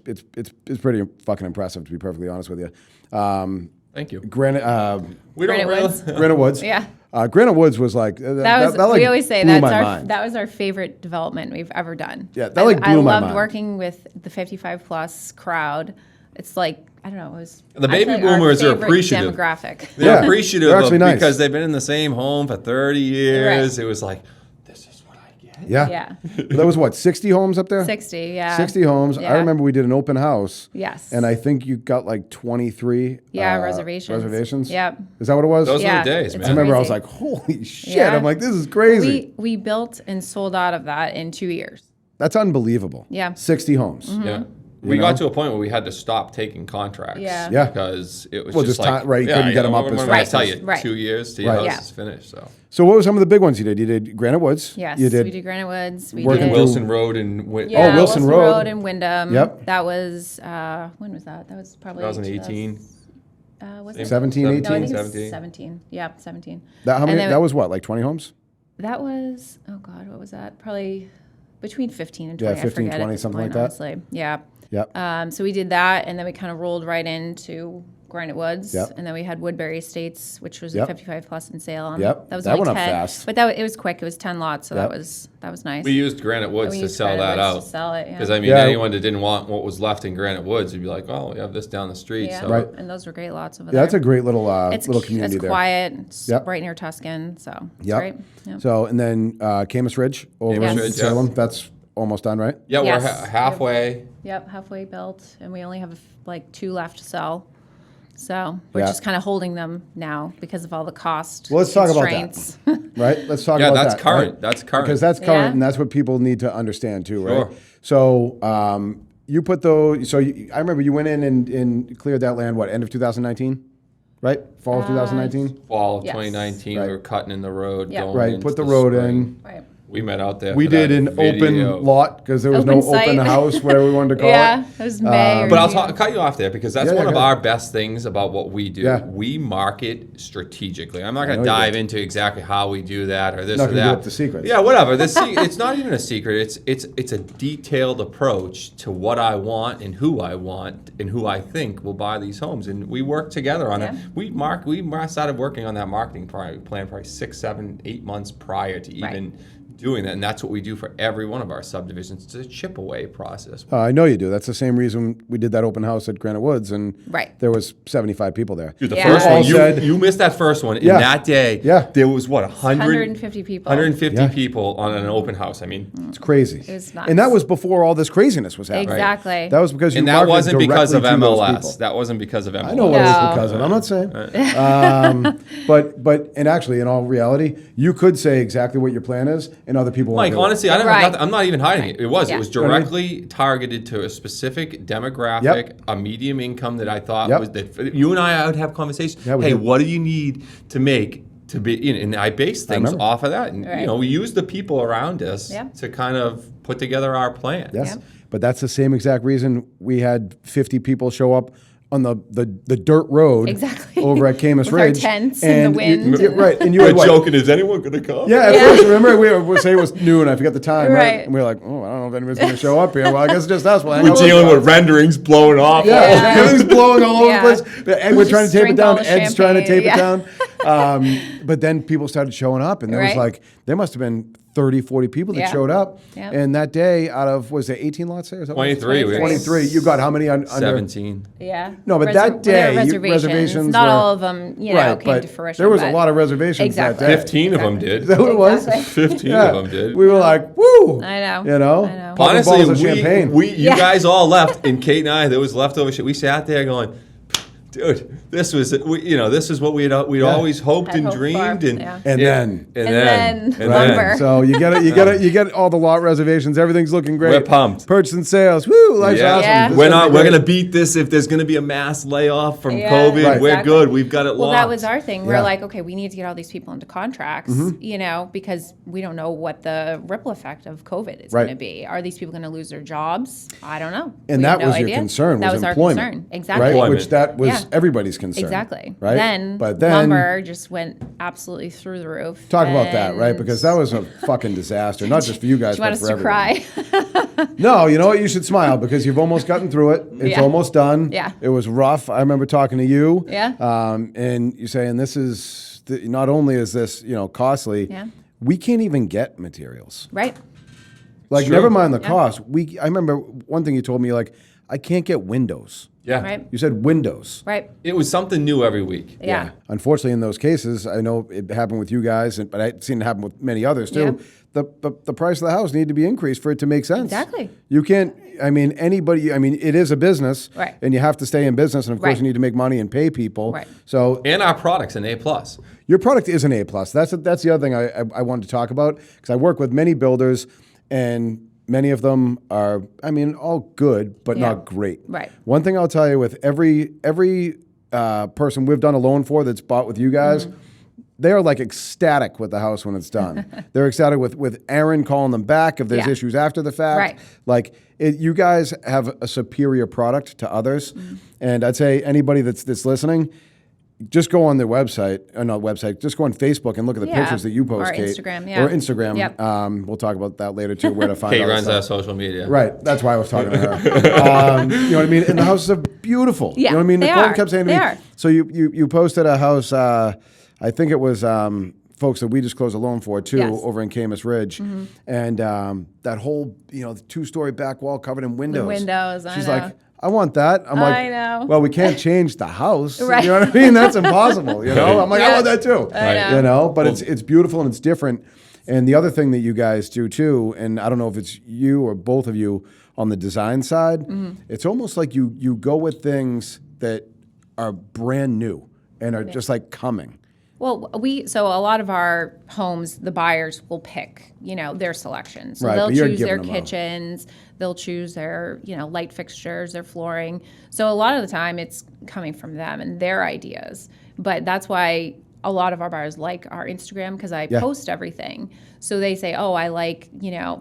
Speaker 2: pretty fucking impressive, to be perfectly honest with you.
Speaker 4: Thank you.
Speaker 2: Granite
Speaker 4: We don't
Speaker 1: Granite
Speaker 4: really.
Speaker 1: Woods.
Speaker 2: Granite Woods.
Speaker 1: Yeah.
Speaker 2: Granite Woods was like
Speaker 1: That was,
Speaker 2: like
Speaker 1: we always say
Speaker 2: blew my mind.
Speaker 1: that was our favorite development we've ever done.
Speaker 2: Yeah, that like blew
Speaker 1: I
Speaker 2: my
Speaker 1: loved
Speaker 2: mind.
Speaker 1: working with the 55 plus crowd. It's like, I don't know, it was
Speaker 4: The
Speaker 1: I
Speaker 4: baby
Speaker 1: feel like our
Speaker 4: boomers are
Speaker 1: favorite
Speaker 4: appreciative.
Speaker 1: demographic.
Speaker 4: They're
Speaker 2: Yeah,
Speaker 4: appreciative
Speaker 2: they're actually nice.
Speaker 4: because they've been in the same home for 30 years.
Speaker 1: Right.
Speaker 4: It was like, this is what I get.
Speaker 2: Yeah.
Speaker 1: Yeah.
Speaker 2: That was what, 60 homes up there?
Speaker 1: 60, yeah.
Speaker 2: 60 homes.
Speaker 1: Yeah.
Speaker 2: I remember we did an open house.
Speaker 1: Yes.
Speaker 2: And I think you got like 23
Speaker 1: reservations.
Speaker 2: reservations.
Speaker 1: Yep.
Speaker 2: Is that what it was?
Speaker 4: Those
Speaker 1: Yeah,
Speaker 4: were the days,
Speaker 1: it's
Speaker 2: I
Speaker 4: man.
Speaker 2: remember I was
Speaker 1: crazy.
Speaker 2: like, holy shit.
Speaker 1: Yeah.
Speaker 2: I'm like, this is crazy.
Speaker 1: We built and sold out of that in 2 years.
Speaker 2: That's unbelievable.
Speaker 1: Yeah.
Speaker 2: 60 homes.
Speaker 4: Yeah. We got to a point where we had to stop taking contracts.
Speaker 1: Yeah.
Speaker 2: Yeah.
Speaker 4: Because it was
Speaker 2: Well,
Speaker 4: just
Speaker 2: just
Speaker 4: like,
Speaker 2: time- right, you couldn't get them up
Speaker 4: what
Speaker 2: as
Speaker 4: am I gonna
Speaker 2: fast
Speaker 4: tell
Speaker 2: as-
Speaker 4: you,
Speaker 1: Right.
Speaker 4: 2 years till your
Speaker 2: Right.
Speaker 4: house
Speaker 1: Yeah.
Speaker 4: is finished. So
Speaker 2: So what were some of the big ones you did? You did Granite Woods.
Speaker 1: Yes.
Speaker 2: You did.
Speaker 1: We did Granite Woods. We
Speaker 2: Working
Speaker 1: did
Speaker 2: through-
Speaker 4: Wilson Road and
Speaker 1: Yeah,
Speaker 2: Wilson Road.
Speaker 1: and Wyndham.
Speaker 2: Yep.
Speaker 1: That was, when was that? That was probably
Speaker 4: 2018.
Speaker 1: Was it?
Speaker 2: 17,
Speaker 1: No, I
Speaker 2: 18?
Speaker 1: think it was
Speaker 4: 17.
Speaker 1: 17. Yeah, 17.
Speaker 2: How
Speaker 1: And
Speaker 2: many?
Speaker 1: then-
Speaker 2: That was what, like 20 homes?
Speaker 1: That was, oh God, what was that? Probably between 15 and
Speaker 2: Yeah,
Speaker 1: 20.
Speaker 2: 15,
Speaker 1: I forget
Speaker 2: 20,
Speaker 1: at this
Speaker 2: something
Speaker 1: point,
Speaker 2: like that.
Speaker 1: honestly. Yeah.
Speaker 2: Yep.
Speaker 1: So we did that, and then we kind of rolled right into Granite Woods,
Speaker 2: Yep.
Speaker 1: and then we had Woodbury Estates, which was
Speaker 2: Yep.
Speaker 1: a 55 plus in Salem.
Speaker 2: Yep.
Speaker 1: That was
Speaker 2: That
Speaker 1: only
Speaker 2: went up
Speaker 1: 10,
Speaker 2: fast.
Speaker 1: but it was quick. It was 10 lots, so
Speaker 2: Yep.
Speaker 1: that was nice.
Speaker 4: We used Granite Woods
Speaker 1: We
Speaker 4: to
Speaker 1: used
Speaker 4: sell
Speaker 1: Granite
Speaker 4: that
Speaker 1: Woods
Speaker 4: out.
Speaker 1: to sell it, yeah.
Speaker 4: Because I mean,
Speaker 2: Yeah.
Speaker 4: anyone that didn't want what was left in Granite Woods, you'd be like, oh, we have this down the street.
Speaker 1: Yeah,
Speaker 4: So
Speaker 2: Right.
Speaker 1: and those were great lots over
Speaker 2: Yeah,
Speaker 1: there.
Speaker 2: that's a great little
Speaker 1: it's
Speaker 2: community
Speaker 1: it's
Speaker 2: there.
Speaker 1: quiet. It's
Speaker 2: Yep.
Speaker 1: right near Tuscan, so it's
Speaker 2: Yep.
Speaker 1: great. Yep.
Speaker 2: So, and then Camas Ridge over
Speaker 4: Camas
Speaker 2: in
Speaker 4: Ridge,
Speaker 2: Salem.
Speaker 4: yes.
Speaker 2: That's almost done, right?
Speaker 4: yeah,
Speaker 1: Yes.
Speaker 4: we're halfway.
Speaker 1: Yep, halfway built, and we only have like 2 left to sell. So we're
Speaker 2: Yeah.
Speaker 1: just kind of holding them now because of all the cost.
Speaker 2: Well, let's talk about that.
Speaker 1: constraints.
Speaker 2: Right? Let's talk
Speaker 4: Yeah,
Speaker 2: about
Speaker 4: that's
Speaker 2: that.
Speaker 4: current.
Speaker 2: Right?
Speaker 4: That's current.
Speaker 2: Because that's current,
Speaker 1: Yeah.
Speaker 2: and that's what people need to understand too, right?
Speaker 4: Sure.
Speaker 2: So you put those. So I remember you went in and cleared that land. What, end of 2019? Right? Fall of 2019.
Speaker 4: Fall of
Speaker 1: Yes.
Speaker 4: 2019,
Speaker 2: Right.
Speaker 4: we were cutting in the road.
Speaker 1: Yeah.
Speaker 4: Going
Speaker 2: Right.
Speaker 4: into
Speaker 2: Put the road
Speaker 4: spring.
Speaker 2: in.
Speaker 1: Right.
Speaker 4: We met out there.
Speaker 2: We
Speaker 4: for
Speaker 2: did
Speaker 4: that
Speaker 2: an
Speaker 4: video.
Speaker 2: open lot because there was
Speaker 1: Open
Speaker 2: no
Speaker 1: site.
Speaker 2: open house, whatever we wanted to call
Speaker 1: Yeah,
Speaker 2: it.
Speaker 1: it was May. or
Speaker 4: But I'll
Speaker 1: June.
Speaker 4: cut you off there because that's
Speaker 2: Yeah,
Speaker 4: one
Speaker 2: yeah,
Speaker 4: of
Speaker 2: go
Speaker 4: our
Speaker 2: ahead.
Speaker 4: best things about what we do.
Speaker 2: Yeah.
Speaker 4: We market strategically. I'm not
Speaker 2: I
Speaker 4: going
Speaker 2: know
Speaker 4: to
Speaker 2: you
Speaker 4: dive
Speaker 2: do.
Speaker 4: into exactly how we do that or this
Speaker 2: Not
Speaker 4: or
Speaker 2: gonna give
Speaker 4: that.
Speaker 2: up the secrets.
Speaker 4: Yeah, whatever. It's not even a secret. It's a detailed approach to what I want and who I think will buy these homes, and we work together on
Speaker 1: Yeah.
Speaker 4: that. We started working on that marketing plan probably 6, 7, 8 months prior to
Speaker 1: Right.
Speaker 4: even doing that, and that's what we do for every one of our subdivisions. It's a chip away process.
Speaker 2: I know you do. That's the same reason we did that open house at Granite Woods, and
Speaker 1: Right.
Speaker 2: there was 75 people there.
Speaker 4: Dude, the
Speaker 1: Yeah.
Speaker 4: first
Speaker 2: All
Speaker 4: one,
Speaker 2: said-
Speaker 4: you missed that first one.
Speaker 2: Yeah.
Speaker 4: In that day,
Speaker 2: Yeah.
Speaker 4: there was what,
Speaker 1: 150 people.
Speaker 4: 150
Speaker 2: Yeah.
Speaker 4: people on an open house. I mean,
Speaker 2: It's crazy.
Speaker 1: It was nuts.
Speaker 2: And that was before all this craziness was happening.
Speaker 1: Exactly.
Speaker 2: That was because you
Speaker 4: and that
Speaker 2: marketed
Speaker 4: wasn't because of
Speaker 2: directly to those
Speaker 4: MLS.
Speaker 2: people.
Speaker 4: That wasn't because of MLS.
Speaker 2: I know what it was
Speaker 1: No.
Speaker 2: because of. I'm not saying. But and actually, in all reality, you could say exactly what your plan is, and other people won't
Speaker 4: Mike,
Speaker 2: do it.
Speaker 4: honestly, I don't
Speaker 1: Right.
Speaker 4: have nothing, I'm not even hiding it. It was.
Speaker 1: Yeah.
Speaker 4: It was
Speaker 2: You know what I mean?
Speaker 4: directly targeted to a specific demographic,
Speaker 2: Yep.
Speaker 4: a medium income that I thought
Speaker 2: Yep.
Speaker 4: was that you and I would have conversations.
Speaker 2: Yeah, we
Speaker 4: hey,
Speaker 2: did.
Speaker 4: what do you need to make to be? You know, and I based things
Speaker 2: remember.
Speaker 4: off of that. And
Speaker 1: Right.
Speaker 4: you know, we used the people around us
Speaker 1: Yep.
Speaker 4: to kind of put together our plan.
Speaker 2: Yes.
Speaker 1: Yep.
Speaker 2: But that's the same exact reason we had 50 people show up on the dirt road
Speaker 1: Exactly.
Speaker 2: over at Camus
Speaker 1: With our
Speaker 2: Ridge.
Speaker 1: tents in the wind.
Speaker 2: Right. And you
Speaker 4: We're
Speaker 2: had what?
Speaker 4: joking. Is anyone going to come?
Speaker 2: Yeah, at first, remember, we were saying it was noon. I forget the time, right?
Speaker 1: Right.
Speaker 2: And we were like, oh, I don't know if anybody's going to show up here. Well, I guess it's just us. We'll hang
Speaker 4: We're
Speaker 2: out
Speaker 4: dealing with renderings blowing off.
Speaker 2: Yeah,
Speaker 1: Yeah.
Speaker 2: everything's blowing all over
Speaker 1: Yeah.
Speaker 2: the place. And we're
Speaker 1: Just
Speaker 2: trying to tape it
Speaker 1: drink
Speaker 2: down.
Speaker 1: all the
Speaker 2: Ed's trying to tape
Speaker 1: champagne,
Speaker 2: it down. But then people started showing up, and there was
Speaker 1: Right.
Speaker 2: like, there must have been 30, 40 people that
Speaker 1: Yeah.
Speaker 2: showed up.
Speaker 1: Yep.
Speaker 2: And that day, out of, was there 18 lots there? Is that what it was?
Speaker 4: 23. We had
Speaker 2: 23. You got how many under?
Speaker 4: 17.
Speaker 1: Yeah.
Speaker 2: No, but that day, you- reservations
Speaker 1: Not
Speaker 2: were-
Speaker 1: all of them, you know,
Speaker 2: Right,
Speaker 1: came
Speaker 2: but
Speaker 1: to fruition.
Speaker 2: there was a
Speaker 1: but-
Speaker 2: lot of reservations
Speaker 1: Exactly.
Speaker 2: that day.
Speaker 4: 15 of them
Speaker 1: Exactly.
Speaker 2: Is
Speaker 4: did.
Speaker 2: that what it was?
Speaker 1: Exactly.
Speaker 4: 15
Speaker 2: Yeah.
Speaker 4: of them did.
Speaker 2: We were like, woo!
Speaker 1: I know.
Speaker 2: You know?
Speaker 1: I know.
Speaker 2: Popping
Speaker 4: Honestly,
Speaker 2: bottles of champagne.
Speaker 4: you
Speaker 1: Yeah.
Speaker 4: guys all left, and Kate and I, there was leftover shit. We sat there going, dude, this was, this is what we'd always hoped
Speaker 1: Had
Speaker 4: and
Speaker 1: hoped for,
Speaker 4: dreamed, and
Speaker 1: yeah.
Speaker 2: And then.
Speaker 1: And then
Speaker 4: and
Speaker 1: lumber.
Speaker 2: So you get all the lot reservations. Everything's looking great.
Speaker 4: We're pumped.
Speaker 2: Purchase and sales. Woo! Life's
Speaker 4: Yeah.
Speaker 2: awesome.
Speaker 1: Yeah.
Speaker 2: This is
Speaker 4: We're
Speaker 2: gonna
Speaker 4: not.
Speaker 2: be
Speaker 4: We're
Speaker 2: great.
Speaker 4: gonna beat this if there's gonna be a mass layoff from
Speaker 1: Yeah,
Speaker 4: COVID.
Speaker 2: Right.
Speaker 4: We're
Speaker 1: exactly.
Speaker 4: good. We've got it
Speaker 1: Well,
Speaker 4: locked.
Speaker 1: that was our thing. We're
Speaker 2: Yeah.
Speaker 1: like, okay, we need to get all these people into contracts, you know, because we don't know what the ripple effect of COVID is
Speaker 2: Right.
Speaker 1: going to be. Are these people going to lose their jobs? I don't know.
Speaker 2: And
Speaker 1: We
Speaker 2: that
Speaker 1: have no
Speaker 2: was your
Speaker 1: idea.
Speaker 2: concern.
Speaker 1: That
Speaker 2: was
Speaker 1: our
Speaker 2: employment,
Speaker 1: concern. Exactly.
Speaker 2: Right.
Speaker 4: Employment.
Speaker 2: Which that was
Speaker 1: Yeah.
Speaker 2: everybody's concern.
Speaker 1: Exactly.
Speaker 2: Right.
Speaker 1: Then
Speaker 2: But
Speaker 1: lumber just went absolutely through the roof.
Speaker 2: talk about that, right?
Speaker 1: And
Speaker 2: Because that was a fucking disaster, not just for you guys,
Speaker 1: do you want
Speaker 2: but
Speaker 1: us
Speaker 2: for
Speaker 1: to
Speaker 2: everybody.
Speaker 1: cry?
Speaker 2: No, you know what? You should smile because you've almost gotten through it. It's
Speaker 1: Yeah.
Speaker 2: almost done.
Speaker 1: Yeah.
Speaker 2: It was rough. I remember talking to you.
Speaker 1: Yeah.
Speaker 2: And you saying this is not only is this costly.
Speaker 1: Yeah.
Speaker 2: We can't even get materials.
Speaker 1: Right.
Speaker 2: Like,
Speaker 4: True.
Speaker 2: never mind the
Speaker 1: Yeah.
Speaker 2: cost. I remember one thing you told me, like, I can't get windows.
Speaker 4: yeah.
Speaker 1: Right.
Speaker 2: You said windows.
Speaker 1: Right.
Speaker 4: It was something new every week.
Speaker 1: Yeah.
Speaker 2: Unfortunately, in those cases, I know it happened with you guys, but I've seen it happen with many others too.
Speaker 1: Yeah.
Speaker 2: The price of the house needed to be increased for it to make sense.
Speaker 1: Exactly.
Speaker 2: You can't. It is a business,
Speaker 1: Right.
Speaker 2: and you have to stay in business, and of course,
Speaker 1: Right.
Speaker 2: you need to make money and pay people.
Speaker 1: Right.
Speaker 2: So
Speaker 4: And our products an A+.
Speaker 2: your product is an A+. That's the other thing I wanted to talk about because I work with many builders, and many of them are, all good, but
Speaker 1: Yeah.
Speaker 2: not great.
Speaker 1: Right.
Speaker 2: One thing I'll tell you with every person we've done a loan for that's bought with you guys,
Speaker 1: Mm-hmm.
Speaker 2: they are like ecstatic with the house when it's done. They're ecstatic with Aaron calling them back if there's
Speaker 1: Yeah.
Speaker 2: issues after the fact.
Speaker 1: Right.
Speaker 2: Like you guys have a superior product to others,
Speaker 1: Mm-hmm.
Speaker 2: and I'd say anybody that's listening, just go on their website, just go on Facebook and look at the
Speaker 1: Yeah.
Speaker 2: pictures that you post,
Speaker 1: Or
Speaker 2: Kate.
Speaker 1: Instagram, yeah.
Speaker 2: Or Instagram.
Speaker 1: Yep.
Speaker 2: We'll talk about that later too, where to find
Speaker 4: Kate
Speaker 2: out
Speaker 4: runs our
Speaker 2: stuff.
Speaker 4: social media.
Speaker 2: Right, that's why I was talking to her. You know what I mean? And the houses are beautiful.
Speaker 1: Yeah,
Speaker 2: You know what I mean?
Speaker 1: they
Speaker 2: Nicole
Speaker 1: are.
Speaker 2: kept saying to
Speaker 1: They
Speaker 2: me,
Speaker 1: are.
Speaker 2: so you posted a house, I think it was folks that we just closed a loan for too,
Speaker 1: Yes.
Speaker 2: over in Camus Ridge. And that whole, the 2-story back wall covered in windows.
Speaker 1: windows, I
Speaker 2: She's
Speaker 1: know.
Speaker 2: like, I want that. I'm like,
Speaker 1: I know.
Speaker 2: well, we can't change the house.
Speaker 1: Right.
Speaker 2: You know what I mean? That's impossible. I'm like, I
Speaker 1: Yeah.
Speaker 2: want that too.
Speaker 1: I know.
Speaker 2: But it's beautiful and it's different. And the other thing that you guys do too, and I don't know if it's you or both of you on the design side,
Speaker 1: Mm-hmm.
Speaker 2: it's almost like you go with things that are brand new and are just like coming.
Speaker 1: Well, so a lot of our homes, the buyers will pick, their selection. So
Speaker 2: Right,
Speaker 1: they'll
Speaker 2: but you're
Speaker 1: choose their
Speaker 2: giving them out.
Speaker 1: kitchens, they'll choose their, light fixtures, their flooring. So a lot of the time it's coming from them and their ideas. But that's why a lot of our buyers like our Instagram, because I post everything. So they say, oh, I like,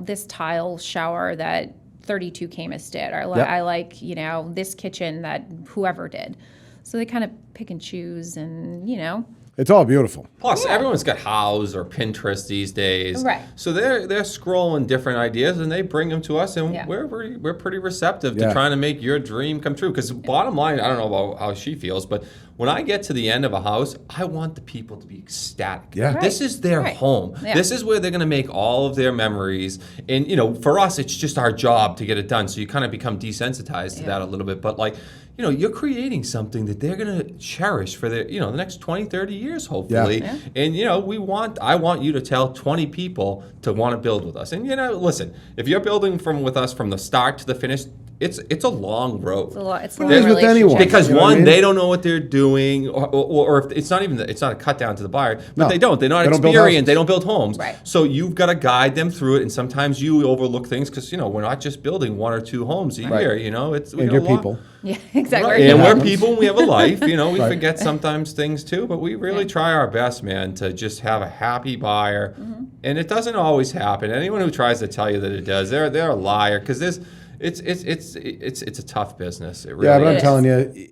Speaker 1: this tile shower that 32 Camus did, or I like, this kitchen that whoever did. So they kind of pick and choose and,
Speaker 2: It's all beautiful.
Speaker 4: Plus, everyone's got Houzz or Pinterest these days.
Speaker 1: Right.
Speaker 4: So they're scrolling different ideas and they bring them to us, and
Speaker 1: Yeah.
Speaker 4: we're pretty receptive
Speaker 2: Yeah.
Speaker 4: to trying to make your dream come true. Because bottom line, I don't know about how she feels, but when I get to the end of a house, I want the people to be ecstatic.
Speaker 2: Yeah.
Speaker 4: This is their
Speaker 1: Right.
Speaker 4: home.
Speaker 1: Yeah.
Speaker 4: This is where they're going to make all of their memories. And, for us, it's just our job to get it done. So you kind of become desensitized to that a little bit. But like, you're creating something that they're going to cherish for the next 20, 30 years, hopefully.
Speaker 2: Yeah.
Speaker 4: And, I want you to tell 20 people to want to build with us. And, listen, if you're building with us from the start to the finish, it's a long road.
Speaker 1: It's a
Speaker 2: But
Speaker 1: long
Speaker 2: it is with
Speaker 1: relationship.
Speaker 2: anyone.
Speaker 4: Because
Speaker 2: You know what I
Speaker 4: one,
Speaker 2: mean?
Speaker 4: they don't know what they're doing, or if it's not even it's not a cut down to the buyer, but
Speaker 2: No.
Speaker 4: they don't. They're not
Speaker 2: They don't build
Speaker 4: experienced.
Speaker 2: houses.
Speaker 4: They don't build homes.
Speaker 1: Right.
Speaker 4: So you've got to guide them through it, and sometimes you overlook things because we're not just building 1 or 2 homes a year. It's we
Speaker 2: And
Speaker 4: got
Speaker 2: you're
Speaker 4: a lot-
Speaker 2: people.
Speaker 1: Yeah, exactly.
Speaker 4: Right. And we're
Speaker 2: happens.
Speaker 4: people and we have a life, we
Speaker 2: Right.
Speaker 4: forget sometimes things too, but we really try our best, man, to just have a happy buyer.
Speaker 1: Mm-hmm.
Speaker 4: And it doesn't always happen. Anyone who tries to tell you that it does, they're a liar, because it's a tough business. It really
Speaker 2: Yeah, but I'm
Speaker 1: is.
Speaker 2: telling you,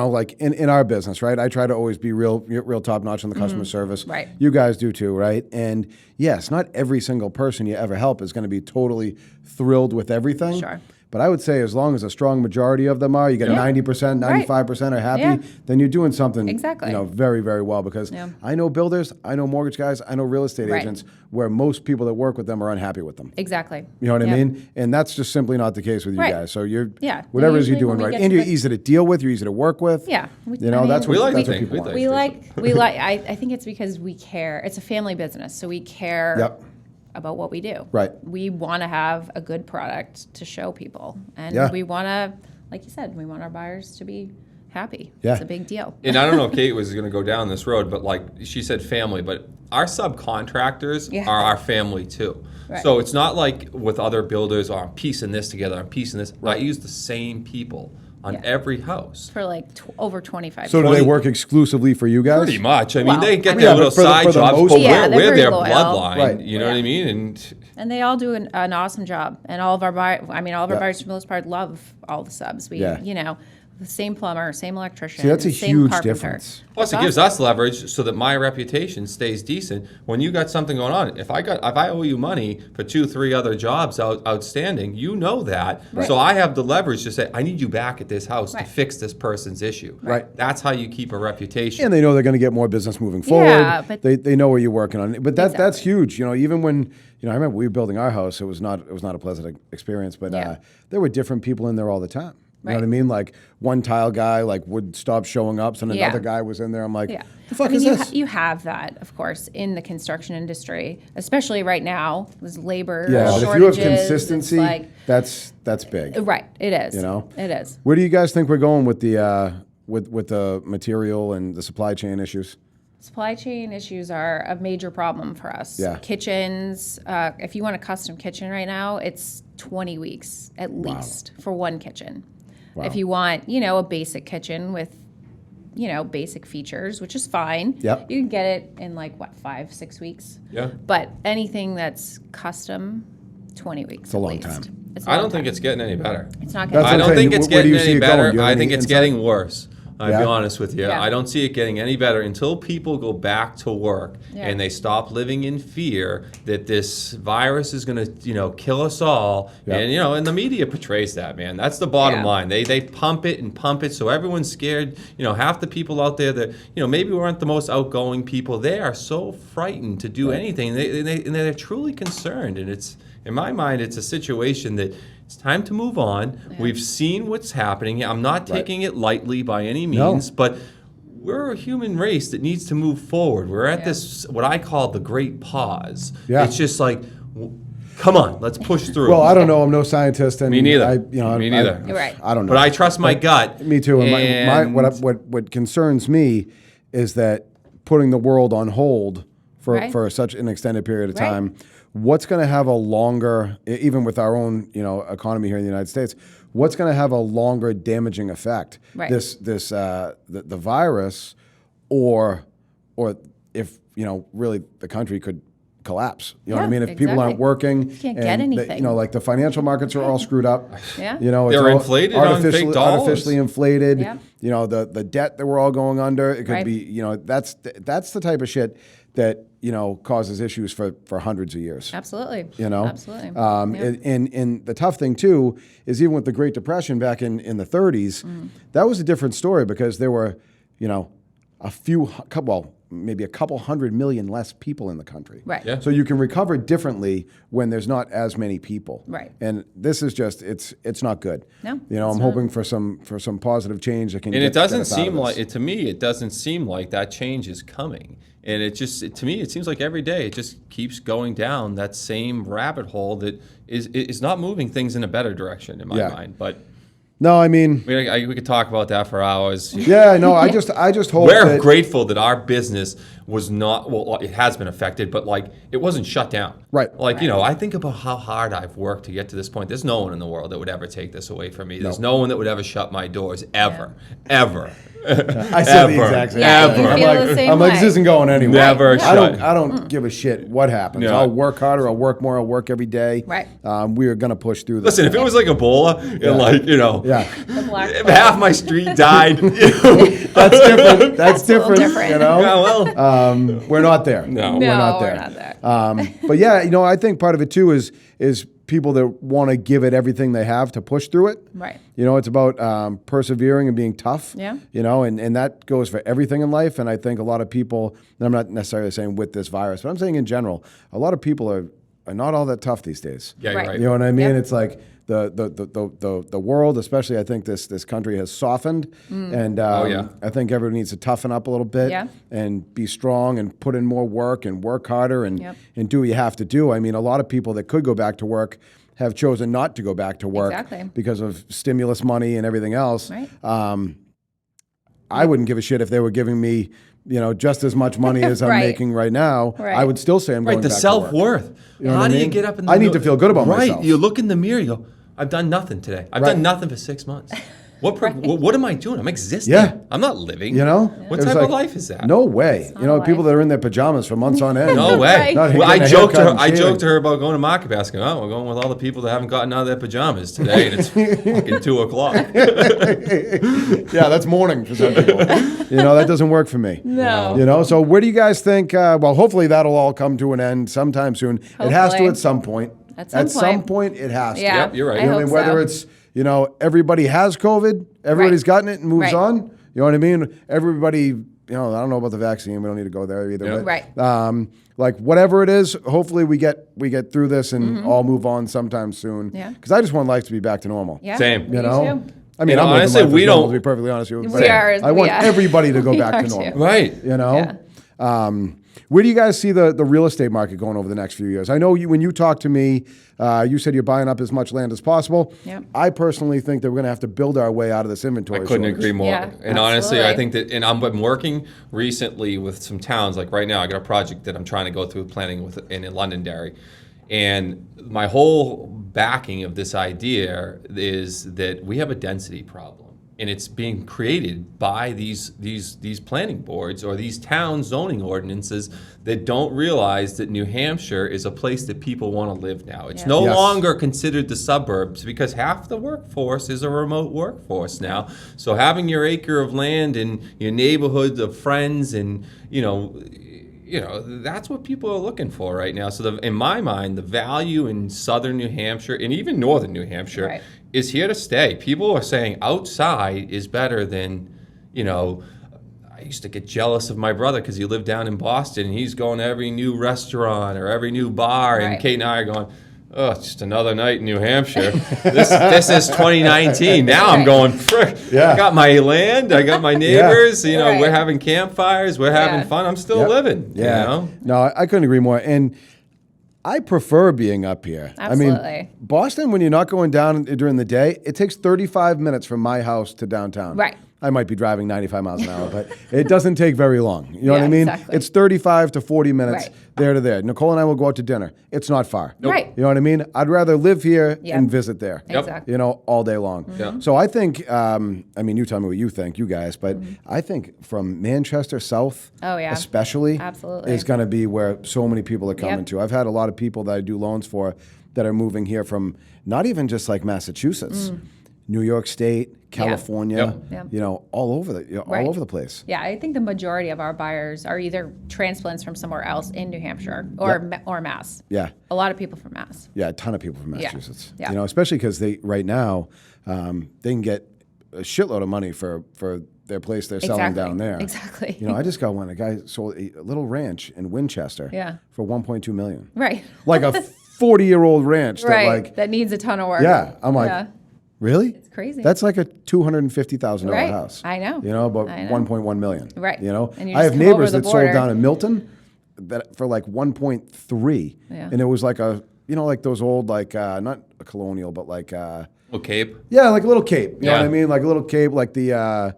Speaker 2: like in our business, right? I try to always be real top notch on the customer service.
Speaker 1: Right.
Speaker 2: You guys do too, right? And yes, not every single person you ever help is going to be totally thrilled with everything.
Speaker 1: Sure.
Speaker 2: But I would say as long as a strong majority of them are, you get 90%, 95% are happy,
Speaker 1: Yeah.
Speaker 2: then you're doing something
Speaker 1: Exactly.
Speaker 2: very, very well. Because
Speaker 1: Yeah.
Speaker 2: I know builders, I know mortgage guys, I know real estate
Speaker 1: Right.
Speaker 2: agents where most people that work with them are unhappy with them.
Speaker 1: Exactly.
Speaker 2: You know what I
Speaker 1: Yep.
Speaker 2: mean? And that's just simply not the case with you
Speaker 1: Right.
Speaker 2: guys. So you're
Speaker 1: Yeah.
Speaker 2: whatever it is you're
Speaker 1: Usually
Speaker 2: doing
Speaker 1: when we
Speaker 2: right,
Speaker 1: get
Speaker 2: and
Speaker 1: to
Speaker 2: you're
Speaker 1: the-
Speaker 2: easy to deal with. You're easy to work with.
Speaker 1: Yeah.
Speaker 2: That's
Speaker 4: We
Speaker 2: what
Speaker 4: like
Speaker 2: that's
Speaker 4: to
Speaker 2: what
Speaker 4: think-
Speaker 2: people
Speaker 4: we
Speaker 2: want.
Speaker 1: We like, I think it's because we care. It's a family business, so we care
Speaker 2: Yep.
Speaker 1: about what we do.
Speaker 2: Right.
Speaker 1: We want to have a good product to show people. And
Speaker 2: Yeah.
Speaker 1: we want to, like you said, we want our buyers to be happy.
Speaker 2: Yeah.
Speaker 1: It's a big deal.
Speaker 4: And I don't know if Kate was going to go down this road, but like she said family, but our subcontractors
Speaker 1: Yeah.
Speaker 4: are our family too.
Speaker 1: Right.
Speaker 4: So it's not like with other builders, I'm piecing this together, I'm piecing this. I use the same people on
Speaker 1: Yeah.
Speaker 4: every house.
Speaker 1: For like over 25
Speaker 2: So do
Speaker 1: years.
Speaker 2: they work exclusively for you guys?
Speaker 4: Pretty much. I mean,
Speaker 1: Well,
Speaker 4: they get
Speaker 1: I
Speaker 4: their
Speaker 2: mean-
Speaker 4: little
Speaker 2: Yeah, but for the-
Speaker 4: side
Speaker 2: for the
Speaker 4: jobs,
Speaker 2: most
Speaker 4: but
Speaker 1: part- Yeah, they're
Speaker 4: we're
Speaker 1: very
Speaker 4: their
Speaker 1: loyal.
Speaker 4: bloodline.
Speaker 2: Right.
Speaker 4: You know what I
Speaker 1: Yeah.
Speaker 4: mean? And
Speaker 1: And they all do an awesome job. And all of our buyers, buyers for the most part love all the subs. We,
Speaker 2: Yeah.
Speaker 1: the same plumber, same electrician,
Speaker 2: See, that's a
Speaker 1: same
Speaker 2: huge
Speaker 1: carpenter.
Speaker 2: difference.
Speaker 4: plus, it
Speaker 1: It's
Speaker 4: gives
Speaker 1: awesome.
Speaker 4: us leverage so that my reputation stays decent. When you got something going on, if I owe you money for 2-3 other jobs outstanding, you know that.
Speaker 1: Right.
Speaker 4: So I have the leverage to say, I need you back at this house
Speaker 1: Right.
Speaker 4: to fix this person's issue.
Speaker 2: Right.
Speaker 4: That's how you keep a reputation.
Speaker 2: And they know they're going to get more business moving forward.
Speaker 1: Yeah, but-
Speaker 2: they know what you're working on. But that's
Speaker 1: Exactly.
Speaker 2: huge. Even when I remember we were building our house, it was not a pleasant experience. But
Speaker 1: Yeah.
Speaker 2: there were different people in there all the time. You know
Speaker 1: Right.
Speaker 2: what I mean? Like one tile guy would stop showing up, so
Speaker 1: Yeah.
Speaker 2: another guy was in there. I'm like,
Speaker 1: Yeah.
Speaker 2: the fuck
Speaker 1: I mean,
Speaker 2: is this?
Speaker 1: you have that, of course, in the construction industry, especially right now. There's labor
Speaker 2: Yeah, but if you have
Speaker 1: shortages.
Speaker 2: consistency,
Speaker 1: It's
Speaker 2: that's big.
Speaker 1: right. It is.
Speaker 2: know?
Speaker 1: It is.
Speaker 2: Where do you guys think we're going with the with the material and the supply chain issues?
Speaker 1: Supply chain issues are a major problem for us.
Speaker 2: Yeah.
Speaker 1: Kitchens, if you want a custom kitchen right now, it's 20 weeks at least for one kitchen.
Speaker 2: Wow.
Speaker 1: If you want, a basic kitchen with, basic features, which is fine.
Speaker 2: Yep.
Speaker 1: You can get it in 5-6 weeks.
Speaker 4: Yeah.
Speaker 1: But anything that's custom, 20 weeks.
Speaker 2: It's a
Speaker 1: at
Speaker 2: long
Speaker 1: least.
Speaker 2: time.
Speaker 1: It's a
Speaker 4: I
Speaker 1: long
Speaker 4: don't think
Speaker 1: time.
Speaker 4: it's getting any better.
Speaker 1: It's not
Speaker 2: That's
Speaker 1: getting
Speaker 2: what
Speaker 4: I
Speaker 2: I'm
Speaker 4: don't
Speaker 2: saying.
Speaker 4: think it's
Speaker 2: Where do
Speaker 4: getting
Speaker 2: you see
Speaker 4: any
Speaker 2: it going?
Speaker 4: better.
Speaker 2: Do you have
Speaker 4: I
Speaker 2: any
Speaker 4: think it's
Speaker 2: insight?
Speaker 4: getting worse. I'll
Speaker 2: Yeah?
Speaker 4: be honest with you.
Speaker 1: Yeah.
Speaker 4: I don't see it getting any better until people go back to work
Speaker 1: Yeah.
Speaker 4: and they stop living in fear that this virus is going to, kill us all.
Speaker 2: Yeah.
Speaker 4: And and the media portrays that, man. That's the bottom
Speaker 1: Yeah.
Speaker 4: line. They pump it so everyone's scared. Half the people out there that maybe weren't the most outgoing people. They are so frightened to do anything. And they're truly concerned. And it's in my mind, it's a situation that. It's time to move on.
Speaker 1: Yeah.
Speaker 4: We've seen what's happening. I'm not
Speaker 2: Right.
Speaker 4: taking it lightly by any
Speaker 2: No.
Speaker 4: means, but we're a human race that needs to move forward. We're at
Speaker 1: Yeah.
Speaker 4: this, what I call the great pause.
Speaker 2: Yeah.
Speaker 4: It's just like, come on, let's push through.
Speaker 2: Well, I don't know. I'm no scientist, and
Speaker 4: Me neither.
Speaker 2: Me
Speaker 4: neither.
Speaker 1: Right.
Speaker 2: I don't know.
Speaker 4: But I trust my gut.
Speaker 2: Me too. And
Speaker 4: And
Speaker 2: what concerns me is that putting the world on hold
Speaker 1: Right.
Speaker 2: for such an extended period of
Speaker 1: Right.
Speaker 2: time. What's going to have a longer, even with our own economy here in the United States, what's going to have a longer damaging effect?
Speaker 1: Right.
Speaker 2: The virus, or if really the country could collapse. You know what I
Speaker 1: Yeah,
Speaker 2: mean? If people aren't
Speaker 1: exactly.
Speaker 2: working,
Speaker 1: You can't
Speaker 2: and
Speaker 1: get anything.
Speaker 2: like the financial markets are all screwed up.
Speaker 1: Yeah.
Speaker 2: It's
Speaker 4: They're
Speaker 2: all
Speaker 4: inflated on fake dollars.
Speaker 2: artificially inflated.
Speaker 1: Yep.
Speaker 2: The debt that we're all going under. It could
Speaker 1: Right.
Speaker 2: be, that's the type of shit that causes issues for hundreds of years.
Speaker 1: Absolutely.
Speaker 2: Absolutely.
Speaker 1: Yeah.
Speaker 2: And the tough thing too is even with the Great Depression back in the 30s, that was a different story because there were, maybe a couple 100 million less people in the country.
Speaker 1: Right.
Speaker 4: Yeah.
Speaker 2: So you can recover differently when there's not as many people.
Speaker 1: Right.
Speaker 2: And this is just it's not good.
Speaker 1: No,
Speaker 2: I'm
Speaker 1: it's not.
Speaker 2: hoping for some positive change that can.
Speaker 4: And
Speaker 2: get,
Speaker 4: it doesn't
Speaker 2: get us out of
Speaker 4: seem
Speaker 2: this.
Speaker 4: like it to me. It doesn't seem like that change is coming. And to me, it seems like every day it just keeps going down that same rabbit hole that is not moving things in a better direction in my
Speaker 2: Yeah.
Speaker 4: mind. But
Speaker 2: No, I mean,
Speaker 4: we could talk about that for hours.
Speaker 2: yeah, no, I just hope
Speaker 4: We're
Speaker 2: that,
Speaker 4: grateful that our business was not, well, it has been affected, but like it wasn't shut down.
Speaker 2: Right.
Speaker 4: Like, I think about how hard I've worked to get to this point. There's no one in the world that would ever take this away from me. There's no one that would ever shut my doors, ever.
Speaker 2: I said the
Speaker 4: Ever.
Speaker 2: exact same
Speaker 1: Yeah,
Speaker 2: thing.
Speaker 1: you
Speaker 2: I'm
Speaker 1: feel
Speaker 2: like,
Speaker 1: the same
Speaker 2: I'm like,
Speaker 1: way.
Speaker 2: this isn't going anywhere.
Speaker 4: Never
Speaker 2: I
Speaker 4: shut.
Speaker 2: don't give a shit what happens.
Speaker 4: Yeah.
Speaker 2: I'll work harder. I'll work more. I'll work every day.
Speaker 1: Right.
Speaker 2: We are going to push through this.
Speaker 4: Listen, if it was like Ebola, and
Speaker 2: Yeah,
Speaker 1: The black
Speaker 4: if half my street died,
Speaker 2: that's different. That's
Speaker 1: a little
Speaker 2: different.
Speaker 1: different.
Speaker 4: yeah, well,
Speaker 2: We're not there.
Speaker 4: No.
Speaker 2: we're
Speaker 1: No,
Speaker 2: not
Speaker 1: we're
Speaker 2: there.
Speaker 1: not there.
Speaker 2: But yeah, I think part of it too is people that want to give it everything they have to push through it.
Speaker 1: Right.
Speaker 2: It's about persevering and being tough.
Speaker 1: Yeah.
Speaker 2: And that goes for everything in life. And I think a lot of people, and I'm not necessarily saying with this virus, but I'm saying in general, a lot of people are not all that tough these days.
Speaker 4: yeah, you're
Speaker 1: Right.
Speaker 4: right.
Speaker 2: You know what I mean?
Speaker 1: Yep.
Speaker 2: It's like the world, especially I think this country has softened, and
Speaker 4: yeah.
Speaker 2: I think everyone needs to toughen up a little bit
Speaker 1: Yeah.
Speaker 2: and be strong and put in more work and work harder and
Speaker 1: Yep.
Speaker 2: and do what you have to do. I mean, a lot of people that could go back to work have chosen not to go back to work
Speaker 1: Exactly.
Speaker 2: because of stimulus money and everything else.
Speaker 1: Right.
Speaker 2: I wouldn't give a shit if they were giving me, just as much money as I'm
Speaker 1: Right.
Speaker 2: making right now.
Speaker 1: Right.
Speaker 2: I would still say I'm going
Speaker 4: Right, the
Speaker 2: back to work.
Speaker 4: self-worth.
Speaker 2: know
Speaker 4: How
Speaker 2: what I
Speaker 4: do you
Speaker 2: mean?
Speaker 4: get up in the
Speaker 2: I need to feel good about
Speaker 4: right.
Speaker 2: myself.
Speaker 4: You look in the mirror, you go, I've done nothing today. I've
Speaker 2: Right.
Speaker 4: done nothing for 6 months. What am I doing? I'm existing.
Speaker 2: Yeah.
Speaker 4: I'm not living. What
Speaker 2: It was
Speaker 4: type
Speaker 2: like,
Speaker 4: of life is that?
Speaker 2: No way.
Speaker 1: not a
Speaker 2: People
Speaker 1: life.
Speaker 2: that are in their pajamas for months on end.
Speaker 4: No way.
Speaker 1: Right.
Speaker 2: Not
Speaker 4: Well,
Speaker 2: getting
Speaker 4: I
Speaker 2: a
Speaker 4: joked to her.
Speaker 2: haircut
Speaker 4: I
Speaker 2: and
Speaker 4: joked to her about going to market basket. Oh, we're going with all the people that haven't gotten out of their pajamas today, and it's fucking 2:00.
Speaker 2: Yeah, that's morning for some people. That doesn't work for me.
Speaker 1: No.
Speaker 2: So where do you guys think? Well, hopefully that'll all come to an end sometime soon. It has to
Speaker 1: Hopefully.
Speaker 2: at some point.
Speaker 1: At some
Speaker 2: point, it has
Speaker 1: Yeah.
Speaker 2: to.
Speaker 4: Yep, you're right.
Speaker 1: I
Speaker 2: You know what I
Speaker 1: hope
Speaker 2: mean? Whether
Speaker 1: so.
Speaker 2: it's everybody has COVID, everybody's gotten it and moves
Speaker 1: Right.
Speaker 2: on. You know what I mean? Everybody. I don't know about the vaccine. We don't need to go there either.
Speaker 4: Yeah.
Speaker 2: But,
Speaker 1: Right.
Speaker 2: like whatever it is, hopefully we get through this and all move on sometime soon.
Speaker 1: Yeah.
Speaker 2: Because I just want life to be back to normal.
Speaker 1: Yeah.
Speaker 4: Same.
Speaker 2: You
Speaker 1: Me
Speaker 2: know.
Speaker 1: too.
Speaker 2: I mean,
Speaker 4: You know,
Speaker 2: I'm living
Speaker 4: honestly,
Speaker 2: life as
Speaker 4: we
Speaker 2: normal,
Speaker 4: don't-
Speaker 2: to be perfectly honest with you.
Speaker 1: We
Speaker 2: but
Speaker 1: are.
Speaker 2: I want
Speaker 1: Yeah.
Speaker 2: everybody to go
Speaker 1: We
Speaker 2: back
Speaker 1: are
Speaker 2: to
Speaker 1: too.
Speaker 2: normal.
Speaker 4: Right.
Speaker 2: Where do you guys see the real estate market going over the next few years? I know when you talked to me, you said you're buying up as much land as possible.
Speaker 1: Yep.
Speaker 2: I personally think that we're going to have to build our way out of this inventory.
Speaker 4: I couldn't
Speaker 2: shortage.
Speaker 4: agree more.
Speaker 1: Yeah,
Speaker 4: and honestly, I
Speaker 1: absolutely.
Speaker 4: think that, and I've been working recently with some towns. Like right now, I got a project that I'm trying to go through planning with in Londonderry. And my whole backing of this idea is that we have a density problem. And it's being created by these planning boards or these town zoning ordinances that don't realize that New Hampshire is a place that people want to live now. It's
Speaker 1: Yeah.
Speaker 4: no
Speaker 2: Yes.
Speaker 4: longer considered the suburbs because half the workforce is a remote workforce now. So having your acre of land in your neighborhood of friends and that's what people are looking for right now. So in my mind, the value in southern New Hampshire and even northern New Hampshire
Speaker 1: Right.
Speaker 4: is here to stay. People are saying outside is better than, I used to get jealous of my brother because he lived down in Boston and he's going to every new restaurant or every new bar. And
Speaker 1: Right.
Speaker 4: Kate and I are going, oh, it's just another night in New Hampshire. This is 2019. Now I'm
Speaker 1: Right.
Speaker 4: going, frick.
Speaker 2: Yeah.
Speaker 4: I got my land. I got my neighbors.
Speaker 1: Right.
Speaker 4: We're having campfires. We're having
Speaker 1: Yeah.
Speaker 4: fun. I'm still
Speaker 2: Yep.
Speaker 4: living.
Speaker 2: Yeah.
Speaker 4: You know?
Speaker 2: No, I couldn't agree more. And I prefer being up here. I
Speaker 1: Absolutely.
Speaker 2: mean, Boston, when you're not going down during the day, it takes 35 minutes from my house to downtown.
Speaker 1: Right.
Speaker 2: I might be driving 95 miles an hour, but it doesn't take very long. You know what I mean?
Speaker 1: Exactly.
Speaker 2: It's 35 to 40 minutes
Speaker 1: Right.
Speaker 2: there to there. Nicole and I will go out to dinner. It's not far.
Speaker 1: Right.
Speaker 2: You know what I mean? I'd rather live here
Speaker 1: Yep.
Speaker 2: and visit there.
Speaker 4: Yep.
Speaker 1: Exactly.
Speaker 2: You know, all day long.
Speaker 4: Yeah.
Speaker 2: So I think, I mean, you tell me what you think, you guys, but I think from Manchester South,
Speaker 1: Mm-hmm. Oh, yeah.
Speaker 2: especially,
Speaker 1: Absolutely.
Speaker 2: is going to be where so many people are coming
Speaker 1: Yep.
Speaker 2: to. I've had a lot of people that I do loans for that are moving here from not even just like Massachusetts, New York State, California,
Speaker 4: Yep.
Speaker 1: Yep.
Speaker 2: you know, all over the
Speaker 1: Right.
Speaker 2: all over the place.
Speaker 1: Yeah, I think the majority of our buyers are either transplants from somewhere else in New Hampshire or Mass.
Speaker 2: Yeah.
Speaker 1: A lot of people from Mass.
Speaker 2: Yeah, a ton of people from
Speaker 1: Yeah.
Speaker 2: Massachusetts.
Speaker 1: Yeah.
Speaker 2: You know, especially because they right now they can get a shitload of money for their place they're selling
Speaker 1: Exactly.
Speaker 2: down there.
Speaker 1: Exactly.
Speaker 2: You know, I just got one. A guy sold a little ranch in Winchester
Speaker 1: Yeah.
Speaker 2: for 1.2 million.
Speaker 1: Right.
Speaker 2: Like a 40-year-old ranch that
Speaker 1: Right.
Speaker 2: like
Speaker 1: that needs a ton of work.
Speaker 2: yeah, I'm like,
Speaker 1: Yeah.
Speaker 2: really?
Speaker 1: It's crazy.
Speaker 2: That's like a $250,000
Speaker 1: Right.
Speaker 2: house.
Speaker 1: I know.
Speaker 2: You know, but
Speaker 1: I know.
Speaker 2: 1.1 million.
Speaker 1: Right.
Speaker 2: You know,
Speaker 1: And you
Speaker 2: I
Speaker 1: just
Speaker 2: have
Speaker 1: come over
Speaker 2: neighbors
Speaker 1: the
Speaker 2: that sold
Speaker 1: border.
Speaker 2: down in Milton that for like 1.3,
Speaker 1: Yeah.
Speaker 2: and it was like a like those old like not a colonial but like
Speaker 4: Little Cape.
Speaker 2: yeah, like a little cape. You know
Speaker 4: Yeah.
Speaker 2: what I mean? Like a little cape, like the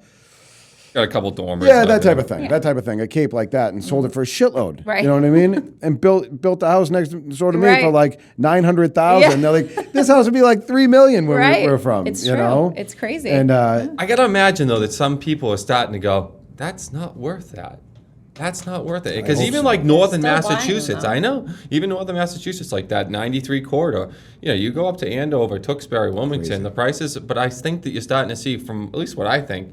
Speaker 4: Got a couple dormers.
Speaker 2: yeah,
Speaker 4: up
Speaker 2: that
Speaker 4: there.
Speaker 2: type of thing. That type of thing. A cape like that, and sold it for a shitload.
Speaker 1: Right.
Speaker 2: You know what I mean? And built the house next door to me for
Speaker 1: Right.
Speaker 2: like 900,000.
Speaker 1: Yeah.
Speaker 2: They're like, this house would be like 3 million where
Speaker 1: Right.
Speaker 2: we're from.
Speaker 1: It's
Speaker 2: you
Speaker 1: true.
Speaker 2: know?
Speaker 1: It's crazy.
Speaker 2: And
Speaker 4: I got to imagine, though, that some people are starting to go, that's not worth that. That's not worth it. Because
Speaker 2: hope
Speaker 4: even
Speaker 2: so.
Speaker 4: like northern
Speaker 1: Still buying them,
Speaker 4: Massachusetts,
Speaker 1: though.
Speaker 4: I know, even northern Massachusetts, like that 93 corridor, you know, you go up to Andover, Tewksbury, Wilmington, the prices, but I think that you're starting to see, from at least what I think,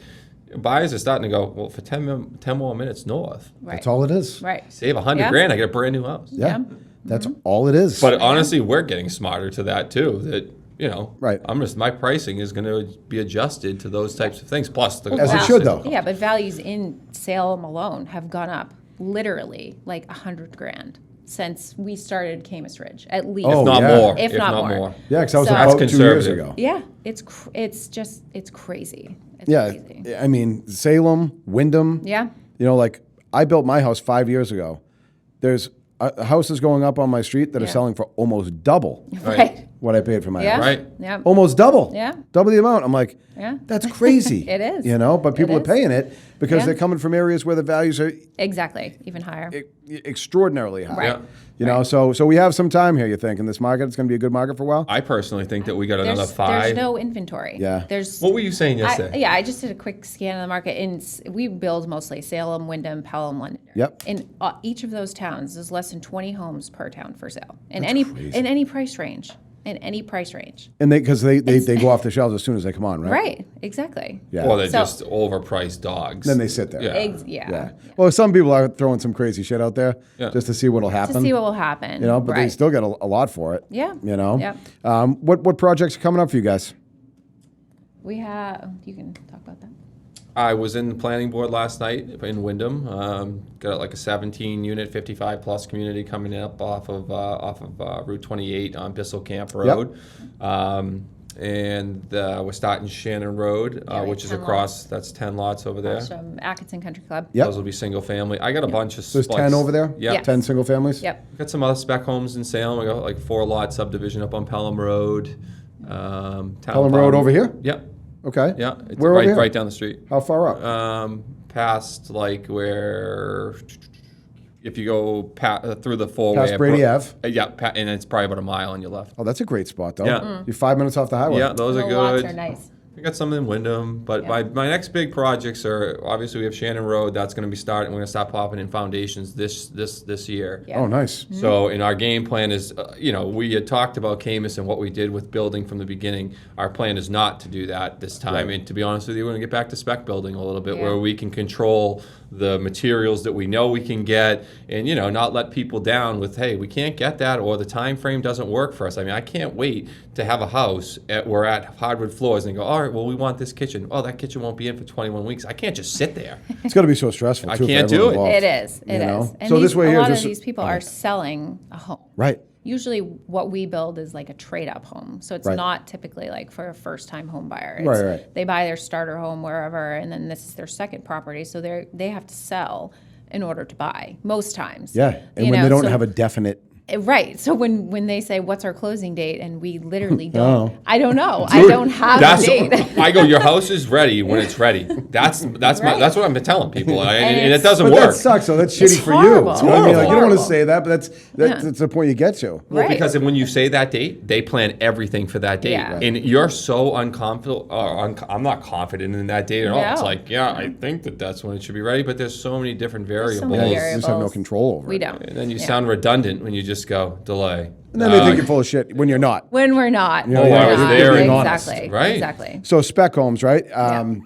Speaker 4: buyers are starting to go, well, for 10 more minutes north,
Speaker 1: right.
Speaker 2: that's all it is.
Speaker 1: Right.
Speaker 4: save 100
Speaker 1: Yeah.
Speaker 4: grand, I get a brand new house.
Speaker 2: Yeah.
Speaker 1: Yeah.
Speaker 2: That's all it is.
Speaker 4: But honestly, we're getting smarter to that too. That you know,
Speaker 2: Right.
Speaker 4: my pricing is going to be adjusted to those types of things. Plus the
Speaker 2: As it
Speaker 4: cost
Speaker 2: should,
Speaker 4: is-
Speaker 2: though.
Speaker 1: Yeah, but values in Salem alone have gone up literally like 100 grand since we started Camas Ridge, at least.
Speaker 2: Oh,
Speaker 4: If not
Speaker 2: yeah.
Speaker 4: more.
Speaker 1: If not more.
Speaker 2: Yeah, because I was
Speaker 1: So-
Speaker 2: about
Speaker 4: That's
Speaker 2: 2 years
Speaker 4: conservative.
Speaker 2: ago.
Speaker 1: Yeah, it's crazy. It's
Speaker 2: Yeah.
Speaker 1: crazy.
Speaker 2: I mean, Salem, Wyndham.
Speaker 1: Yeah.
Speaker 2: You know, like I built my house 5 years ago. There's houses going up on my street that are
Speaker 1: Yeah.
Speaker 2: selling for almost double
Speaker 1: Right.
Speaker 2: what I paid for my
Speaker 1: Yeah.
Speaker 2: house.
Speaker 4: Right.
Speaker 1: Yeah.
Speaker 2: Almost double.
Speaker 1: Yeah.
Speaker 2: Double the amount. I'm like,
Speaker 1: Yeah.
Speaker 2: that's crazy.
Speaker 1: It is.
Speaker 2: You know, but people
Speaker 1: It
Speaker 2: are
Speaker 1: is.
Speaker 2: paying it because
Speaker 1: Yeah.
Speaker 2: they're coming from areas where the values are
Speaker 1: Exactly. Even higher.
Speaker 2: extraordinarily high.
Speaker 1: Right.
Speaker 4: Yeah.
Speaker 2: You know, so we have some time here, you think, in this market? It's going to be a good market for a while?
Speaker 4: I personally think that we got another
Speaker 1: There's
Speaker 4: 5.
Speaker 1: no inventory.
Speaker 2: Yeah.
Speaker 4: What were you saying yesterday?
Speaker 1: I just did a quick scan of the market, and we build mostly Salem, Wyndham, Pelham, Londonderry.
Speaker 2: Yep.
Speaker 1: In each of those towns, there's less than 20 homes per town for sale in any price range. In any price range.
Speaker 2: And because they go off the shelves as soon as they come on, right?
Speaker 1: Right. Exactly.
Speaker 2: Yeah.
Speaker 4: Or they're
Speaker 1: So-
Speaker 4: just overpriced dogs.
Speaker 2: Then they sit there.
Speaker 4: Yeah.
Speaker 1: Yeah.
Speaker 2: Yeah. Well, some people are throwing some crazy shit out there
Speaker 4: Yeah.
Speaker 2: just to see what'll happen.
Speaker 1: To see what will happen.
Speaker 2: you know, but they
Speaker 1: Right.
Speaker 2: still get a lot for it.
Speaker 1: Yeah.
Speaker 2: You know.
Speaker 1: Yep.
Speaker 2: What projects are coming up for you guys?
Speaker 1: We have. You can talk about that.
Speaker 4: I was in the planning board last night in Wyndham. Got like a 17-unit, 55-plus community coming up off of Route 28 on Bissell Camp Road. And we're starting Shannon Road,
Speaker 1: Yeah, we
Speaker 4: which
Speaker 1: have
Speaker 4: is
Speaker 1: 10
Speaker 4: across. That's 10 lots over there.
Speaker 1: From Atkinson Country Club.
Speaker 2: Yep.
Speaker 4: Those will be single family. I got a bunch of.
Speaker 2: So there's 10 over there?
Speaker 4: Yeah.
Speaker 1: Yeah.
Speaker 2: 10 single families?
Speaker 1: Yep.
Speaker 4: Got some other spec homes in Salem. I got like 4-lot subdivision up on Pelham Road. Town
Speaker 2: Pelham Road
Speaker 4: Farm.
Speaker 2: over here?
Speaker 4: Yep.
Speaker 2: Okay.
Speaker 4: Yeah. It's
Speaker 2: Where over here?
Speaker 4: right down the street.
Speaker 2: How far up?
Speaker 4: Past like where, if you go through the four-way.
Speaker 2: Past Brady Ave?
Speaker 4: Yeah, and it's probably about a mile on your left.
Speaker 2: Oh, that's a great spot, though.
Speaker 4: Yeah.
Speaker 2: You're 5 minutes off the highway.
Speaker 4: Yeah, those are
Speaker 1: The lots
Speaker 4: good.
Speaker 1: are nice.
Speaker 4: I got some in Wyndham, but
Speaker 1: Yeah.
Speaker 4: my next big projects are, obviously we have Shannon Road. That's going to be starting. We're going to start popping in foundations this year.
Speaker 1: Yeah.
Speaker 2: Oh, nice.
Speaker 4: So, in our game plan is, we had talked about Camas and what we did with building from the beginning. Our plan is not to do that this time.
Speaker 2: Right.
Speaker 4: And to be honest with you, we're going to get back to spec building a little bit,
Speaker 1: Yeah.
Speaker 4: where we can control the materials that we know we can get, and not let people down with, hey, we can't get that, or the time frame doesn't work for us. I mean, I can't wait to have a house we're at hardwood floors and go, all right, well, we want this kitchen. Oh, that kitchen won't be in for 21 weeks. I can't just sit there.
Speaker 2: It's got to be so stressful,
Speaker 4: I
Speaker 2: too. for
Speaker 4: can't
Speaker 2: everyone
Speaker 4: do it.
Speaker 2: involved.
Speaker 1: It is. It
Speaker 2: You
Speaker 1: is.
Speaker 2: know?
Speaker 1: And
Speaker 2: So this way
Speaker 1: a
Speaker 2: here,
Speaker 1: lot
Speaker 2: just-
Speaker 1: of these people are selling a home.
Speaker 2: Right.
Speaker 1: Usually what we build is like a trade-up home. So it's
Speaker 2: Right.
Speaker 1: not typically like for a first-time home buyer. It's,
Speaker 2: Right.
Speaker 1: They buy their starter home wherever, and then this is their second property. So they have to sell in order to buy most times.
Speaker 2: Yeah. And
Speaker 1: You
Speaker 2: when
Speaker 1: know,
Speaker 2: they don't
Speaker 1: so-
Speaker 2: have a definite
Speaker 1: Right. So when they say, what's our closing date? And we literally don't,
Speaker 2: Oh.
Speaker 1: I don't know. I don't have a date.
Speaker 4: I go, your house is ready when it's ready. That's
Speaker 1: Right.
Speaker 4: that's what I'm telling people, and it
Speaker 1: it's-
Speaker 4: doesn't
Speaker 2: But
Speaker 4: work.
Speaker 2: that sucks. So that's shitty for you.
Speaker 1: horrible.
Speaker 2: You know what I mean? Like, you don't want to
Speaker 1: Horrible.
Speaker 2: say that, but that's the point you get to.
Speaker 4: Well,
Speaker 1: Right.
Speaker 4: because when you say that date, they plan everything for that date,
Speaker 1: Yeah.
Speaker 4: and you're so unconfident. I'm not confident in that date at all. It's
Speaker 1: No.
Speaker 4: like, yeah, I think that's when it should be ready, but there's so many different
Speaker 1: There's so
Speaker 4: variables,
Speaker 1: many
Speaker 2: You just have no
Speaker 1: variables.
Speaker 2: control over
Speaker 1: We
Speaker 2: it.
Speaker 1: don't.
Speaker 4: and then you
Speaker 1: Yeah.
Speaker 4: sound redundant when you just go delay.
Speaker 2: And then they think you're full of shit when you're not.
Speaker 1: When we're not.
Speaker 2: know,
Speaker 1: we're
Speaker 2: I was
Speaker 1: not.
Speaker 2: there and honest,
Speaker 1: Exactly.
Speaker 4: right?
Speaker 1: Exactly.
Speaker 2: So spec homes, right?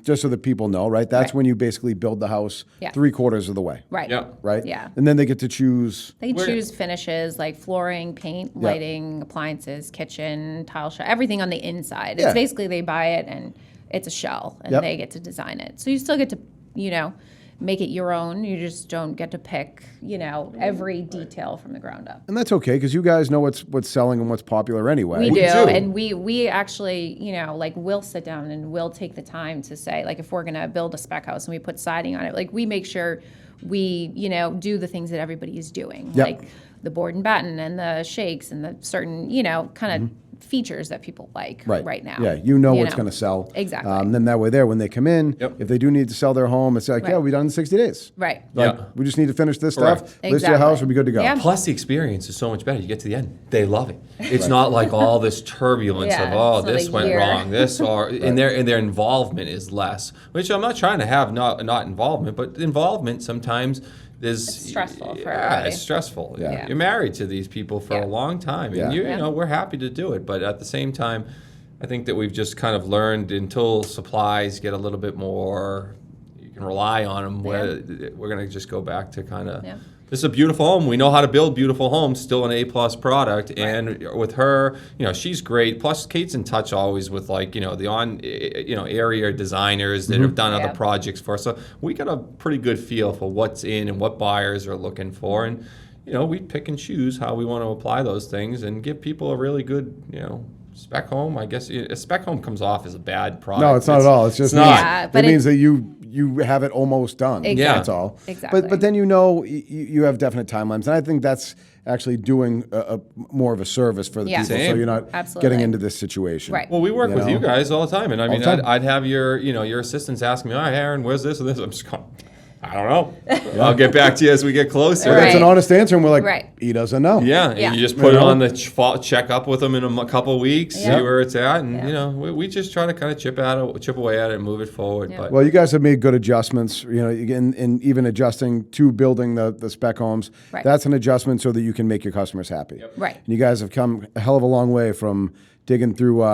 Speaker 2: Just so that people know, right? That's
Speaker 1: Right.
Speaker 2: when you basically build the house
Speaker 1: Yeah.
Speaker 2: 3/4 of the way,
Speaker 1: Right.
Speaker 4: Yeah.
Speaker 2: right?
Speaker 1: Yeah.
Speaker 2: And then they get to choose.
Speaker 1: They
Speaker 4: Where-
Speaker 1: choose finishes like flooring, paint, lighting, appliances, kitchen, tile shop, everything on the inside.
Speaker 2: Yeah.
Speaker 1: It's basically they buy it and it's a shell and
Speaker 2: Yep.
Speaker 1: they get to design it. So you still get to, make it your own. You just don't get to pick, every detail from the ground up.
Speaker 2: And that's okay because you guys know what's selling and what's popular anyway.
Speaker 1: We
Speaker 4: We
Speaker 1: do,
Speaker 4: do.
Speaker 1: and we actually, we'll sit down and we'll take the time to say, like, if we're gonna build a spec house and we put siding on it, like, we make sure we, do the things that everybody is doing,
Speaker 2: Yep.
Speaker 1: like the board and batten and the shakes and the certain, kind of features that people like right now.
Speaker 2: Yeah, you know what's going to sell.
Speaker 1: Exactly.
Speaker 2: Then that way, when they come in,
Speaker 4: Yep.
Speaker 2: if they do need to sell their home, it's like,
Speaker 1: Right.
Speaker 2: yeah, we're done in 60 days.
Speaker 1: Right.
Speaker 2: Like,
Speaker 4: Yeah.
Speaker 2: we just need to finish this
Speaker 4: Correct.
Speaker 2: stuff, list your house, we'll be good to go.
Speaker 1: Yeah.
Speaker 4: Plus, the experience is so much better. You get to the end, they love it. It's not like all this turbulence
Speaker 1: Yeah,
Speaker 4: of, oh,
Speaker 1: it's not
Speaker 4: this
Speaker 1: a
Speaker 4: went
Speaker 1: year.
Speaker 4: wrong, this or and their involvement is less. Which I'm not trying to have not involvement, but involvement sometimes is
Speaker 1: It's stressful for
Speaker 4: yeah,
Speaker 1: everybody.
Speaker 4: it's stressful.
Speaker 2: Yeah.
Speaker 4: You're married to these people for
Speaker 1: Yeah.
Speaker 4: a long time,
Speaker 2: Yeah.
Speaker 4: and you
Speaker 1: Yeah.
Speaker 4: know we're happy to do it. But at the same time, I think that we've just kind of learned until supplies get a little bit more, you can rely on them. Where we're going to just go back to kind of.
Speaker 1: Yeah.
Speaker 4: This is a beautiful home. We know how to build beautiful homes. Still an A+ product, and with her, she's great. Plus, Kate's in touch always with the area designers that have done
Speaker 1: Yeah.
Speaker 4: other projects for us. So we got a pretty good feel for what's in and what buyers are looking for, and we pick and choose how we want to apply those things and give people a really good spec home. I guess a spec home comes off as a bad product.
Speaker 2: No, it's not at all. It's just
Speaker 4: not.
Speaker 1: Yeah,
Speaker 2: it
Speaker 1: but
Speaker 2: means that you have it almost done.
Speaker 1: Exactly.
Speaker 4: Yeah.
Speaker 2: That's all.
Speaker 1: Exactly.
Speaker 2: But then you have definite timelines, and I think that's actually doing a more of a service for the
Speaker 1: Yeah.
Speaker 2: people, so
Speaker 4: Same.
Speaker 2: you're not
Speaker 1: Absolutely.
Speaker 2: getting into this situation.
Speaker 1: Right.
Speaker 4: Well, we work with
Speaker 2: know?
Speaker 4: you guys all the time, and I mean,
Speaker 2: the time.
Speaker 4: I'd have your assistants ask me, "Oh, Aaron, where's this and this?" I'm just going, I don't know. I'll get back to you as we get closer.
Speaker 2: That's an
Speaker 1: Right.
Speaker 2: honest answer, and we're like,
Speaker 1: Right.
Speaker 2: he doesn't know.
Speaker 4: Yeah,
Speaker 1: Yeah.
Speaker 4: and you just put it
Speaker 2: You know?
Speaker 4: on the check up with them in a couple of weeks,
Speaker 1: Yeah.
Speaker 4: see where it's at, and
Speaker 1: Yeah.
Speaker 4: we just try to kind of chip away at it and move it forward.
Speaker 1: Yeah.
Speaker 4: But
Speaker 2: Well, you guys have made good adjustments, in even adjusting to building the spec homes.
Speaker 1: Right.
Speaker 2: That's an adjustment so that you can make your customers happy.
Speaker 1: Right.
Speaker 2: And you guys have come a hell of a long way from digging through,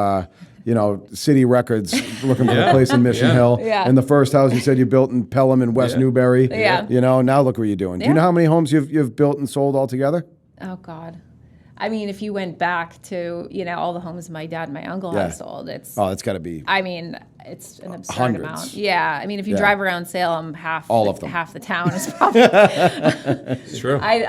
Speaker 2: city records looking for a
Speaker 4: Yeah.
Speaker 2: place in Mission
Speaker 4: Yeah.
Speaker 2: Hill.
Speaker 1: Yeah.
Speaker 2: And the first house you said you built in Pelham in West
Speaker 4: Yeah.
Speaker 2: Newbury.
Speaker 1: Yeah.
Speaker 2: Now look what you're doing. Do you
Speaker 1: Yeah.
Speaker 2: know how many homes you've built and sold altogether?
Speaker 1: Oh God. I mean, if you went back to, all the homes my dad and my uncle
Speaker 2: Yeah.
Speaker 1: have sold, it's,
Speaker 2: Oh, it's got to be.
Speaker 1: I mean, it's an absurd
Speaker 2: Hundreds.
Speaker 1: amount. Yeah. I mean, if you
Speaker 2: Yeah.
Speaker 1: drive around Salem,
Speaker 2: All of them.
Speaker 1: half the town is probably,
Speaker 4: it's true.
Speaker 1: I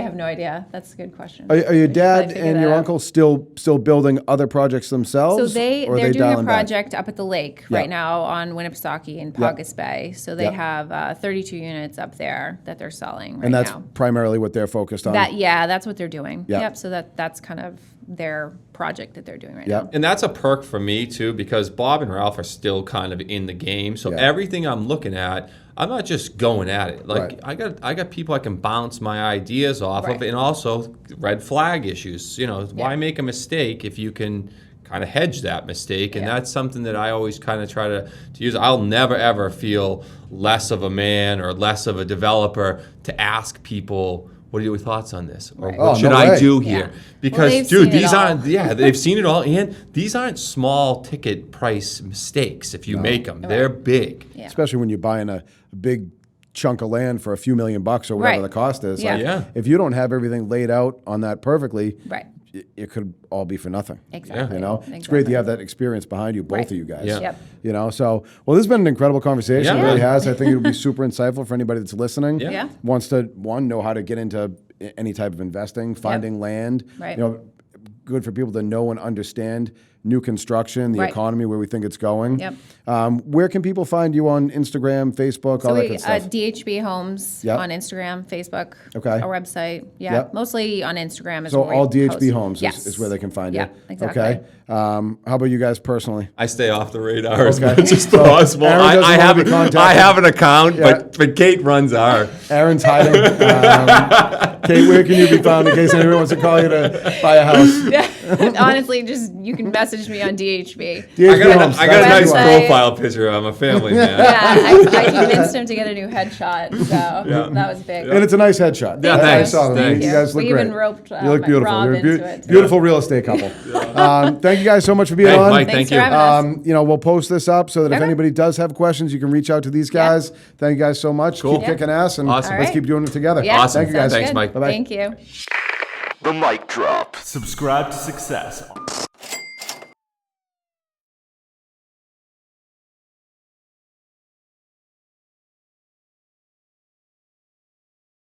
Speaker 1: have no idea. That's a good question.
Speaker 2: Are your
Speaker 1: We should
Speaker 2: dad
Speaker 1: probably figure
Speaker 2: and
Speaker 1: that
Speaker 2: your
Speaker 1: out.
Speaker 2: uncle still building other projects themselves?
Speaker 1: So
Speaker 2: or are
Speaker 1: they're
Speaker 2: they
Speaker 1: doing a
Speaker 2: dialing back?
Speaker 1: project up at the lake
Speaker 2: Yeah.
Speaker 1: right now on Winnipesaukee in Paugus Bay. So they
Speaker 2: Yeah.
Speaker 1: have 32 units up there that they're selling right
Speaker 2: And that's
Speaker 1: now.
Speaker 2: primarily what they're focused on.
Speaker 1: That's what they're doing.
Speaker 2: Yeah.
Speaker 1: Yep. So that's kind of their project that they're doing right
Speaker 2: Yeah.
Speaker 1: now.
Speaker 4: And that's a perk for me too, because Bob and Ralph are still kind of in the game. So
Speaker 2: Yeah.
Speaker 4: everything I'm looking at, I'm not just going at it. Like
Speaker 2: Right.
Speaker 4: I got people I can bounce my ideas off of,
Speaker 1: Right.
Speaker 4: and also red flag issues. Why make a mistake if you can kind of hedge that mistake? And
Speaker 1: Yeah.
Speaker 4: that's something that I always kind of try to use. I'll never ever feel less of a man or less of a developer to ask people, what are your thoughts on this? Or
Speaker 1: Right.
Speaker 4: what
Speaker 2: Oh,
Speaker 4: should
Speaker 2: no
Speaker 4: I
Speaker 2: way.
Speaker 4: do
Speaker 1: Yeah.
Speaker 4: here?
Speaker 1: Well,
Speaker 4: Because,
Speaker 1: they've
Speaker 4: dude,
Speaker 1: seen it
Speaker 4: these
Speaker 1: all.
Speaker 4: aren't, they've seen it all. And these aren't small ticket price mistakes if you make them. They're big.
Speaker 1: Yeah.
Speaker 2: Especially when you're buying a big chunk of land for a few $1,000,000 or whatever
Speaker 1: Right.
Speaker 2: the cost is.
Speaker 1: Yeah.
Speaker 2: Like,
Speaker 4: Yeah.
Speaker 2: if you don't have everything laid out on that perfectly,
Speaker 1: Right.
Speaker 2: it could all be for nothing.
Speaker 1: Exactly.
Speaker 2: It's great that you have that experience behind you, both
Speaker 1: Right.
Speaker 2: of you guys.
Speaker 4: Yeah.
Speaker 1: Yep.
Speaker 2: So, well, this has been an incredible conversation.
Speaker 4: Yeah.
Speaker 2: It really has. I think it'll be super insightful for anybody that's listening.
Speaker 4: Yeah.
Speaker 1: Yeah.
Speaker 2: Wants to, know how to get into any type of investing, finding land.
Speaker 1: Right.
Speaker 2: Good for people to know and understand new construction, the
Speaker 1: Right.
Speaker 2: economy, where we think it's going.
Speaker 1: Yep.
Speaker 2: Where can people find you on Instagram, Facebook, all that good stuff?
Speaker 1: DHB Homes
Speaker 2: Yep.
Speaker 1: on Instagram, Facebook,
Speaker 2: Okay.
Speaker 1: our website. Yeah,
Speaker 2: Yep.
Speaker 1: mostly on Instagram. Is
Speaker 2: So
Speaker 1: where we
Speaker 2: all DHB
Speaker 1: post.
Speaker 2: Homes
Speaker 1: Yes.
Speaker 2: is where they can find
Speaker 1: Yeah,
Speaker 2: you.
Speaker 1: exactly.
Speaker 2: Okay. How about you guys personally?
Speaker 4: I stay off the radar as
Speaker 2: Okay.
Speaker 4: much as
Speaker 2: So
Speaker 4: possible.
Speaker 2: Aaron doesn't
Speaker 4: I
Speaker 2: wanna
Speaker 4: have
Speaker 2: be contacted.
Speaker 4: I have an account,
Speaker 2: Yeah.
Speaker 4: but Kate runs our.
Speaker 2: Aaron's hiding. Kate, where can you be found in case anyone wants to call you to buy a house?
Speaker 1: Honestly, just you can message me on DHB.
Speaker 2: DHB
Speaker 4: I got
Speaker 2: Homes,
Speaker 4: a nice
Speaker 2: that's why.
Speaker 1: Website.
Speaker 4: profile picture. I'm a family man.
Speaker 1: Yeah, I convinced him to get a new headshot, so that was big.
Speaker 2: And it's a nice headshot.
Speaker 4: Yeah,
Speaker 2: I
Speaker 4: thanks,
Speaker 2: saw them.
Speaker 4: thanks.
Speaker 2: You guys look
Speaker 1: We
Speaker 2: great.
Speaker 1: even roped,
Speaker 2: you look beautiful.
Speaker 1: Rob
Speaker 2: You're a
Speaker 1: into it, too.
Speaker 2: beautiful real estate couple. Thank you guys so much for being
Speaker 4: Hey,
Speaker 2: on.
Speaker 4: Mike,
Speaker 1: Thanks
Speaker 4: thank
Speaker 1: for
Speaker 4: you.
Speaker 1: having us.
Speaker 2: We'll post this up so that if
Speaker 1: Okay.
Speaker 2: anybody does have questions, you can reach out to these guys. Thank you guys so much.
Speaker 4: Cool.
Speaker 2: Keep kicking ass, and
Speaker 4: Awesome.
Speaker 2: let's
Speaker 1: All
Speaker 2: keep
Speaker 1: right.
Speaker 2: doing it together.
Speaker 1: Yeah,
Speaker 4: Awesome.
Speaker 2: Thank you guys.
Speaker 1: sounds
Speaker 4: Thanks,
Speaker 1: good.
Speaker 4: Mike.
Speaker 2: Bye-bye.
Speaker 1: Thank you.
Speaker 5: The mic drop. Subscribe to success.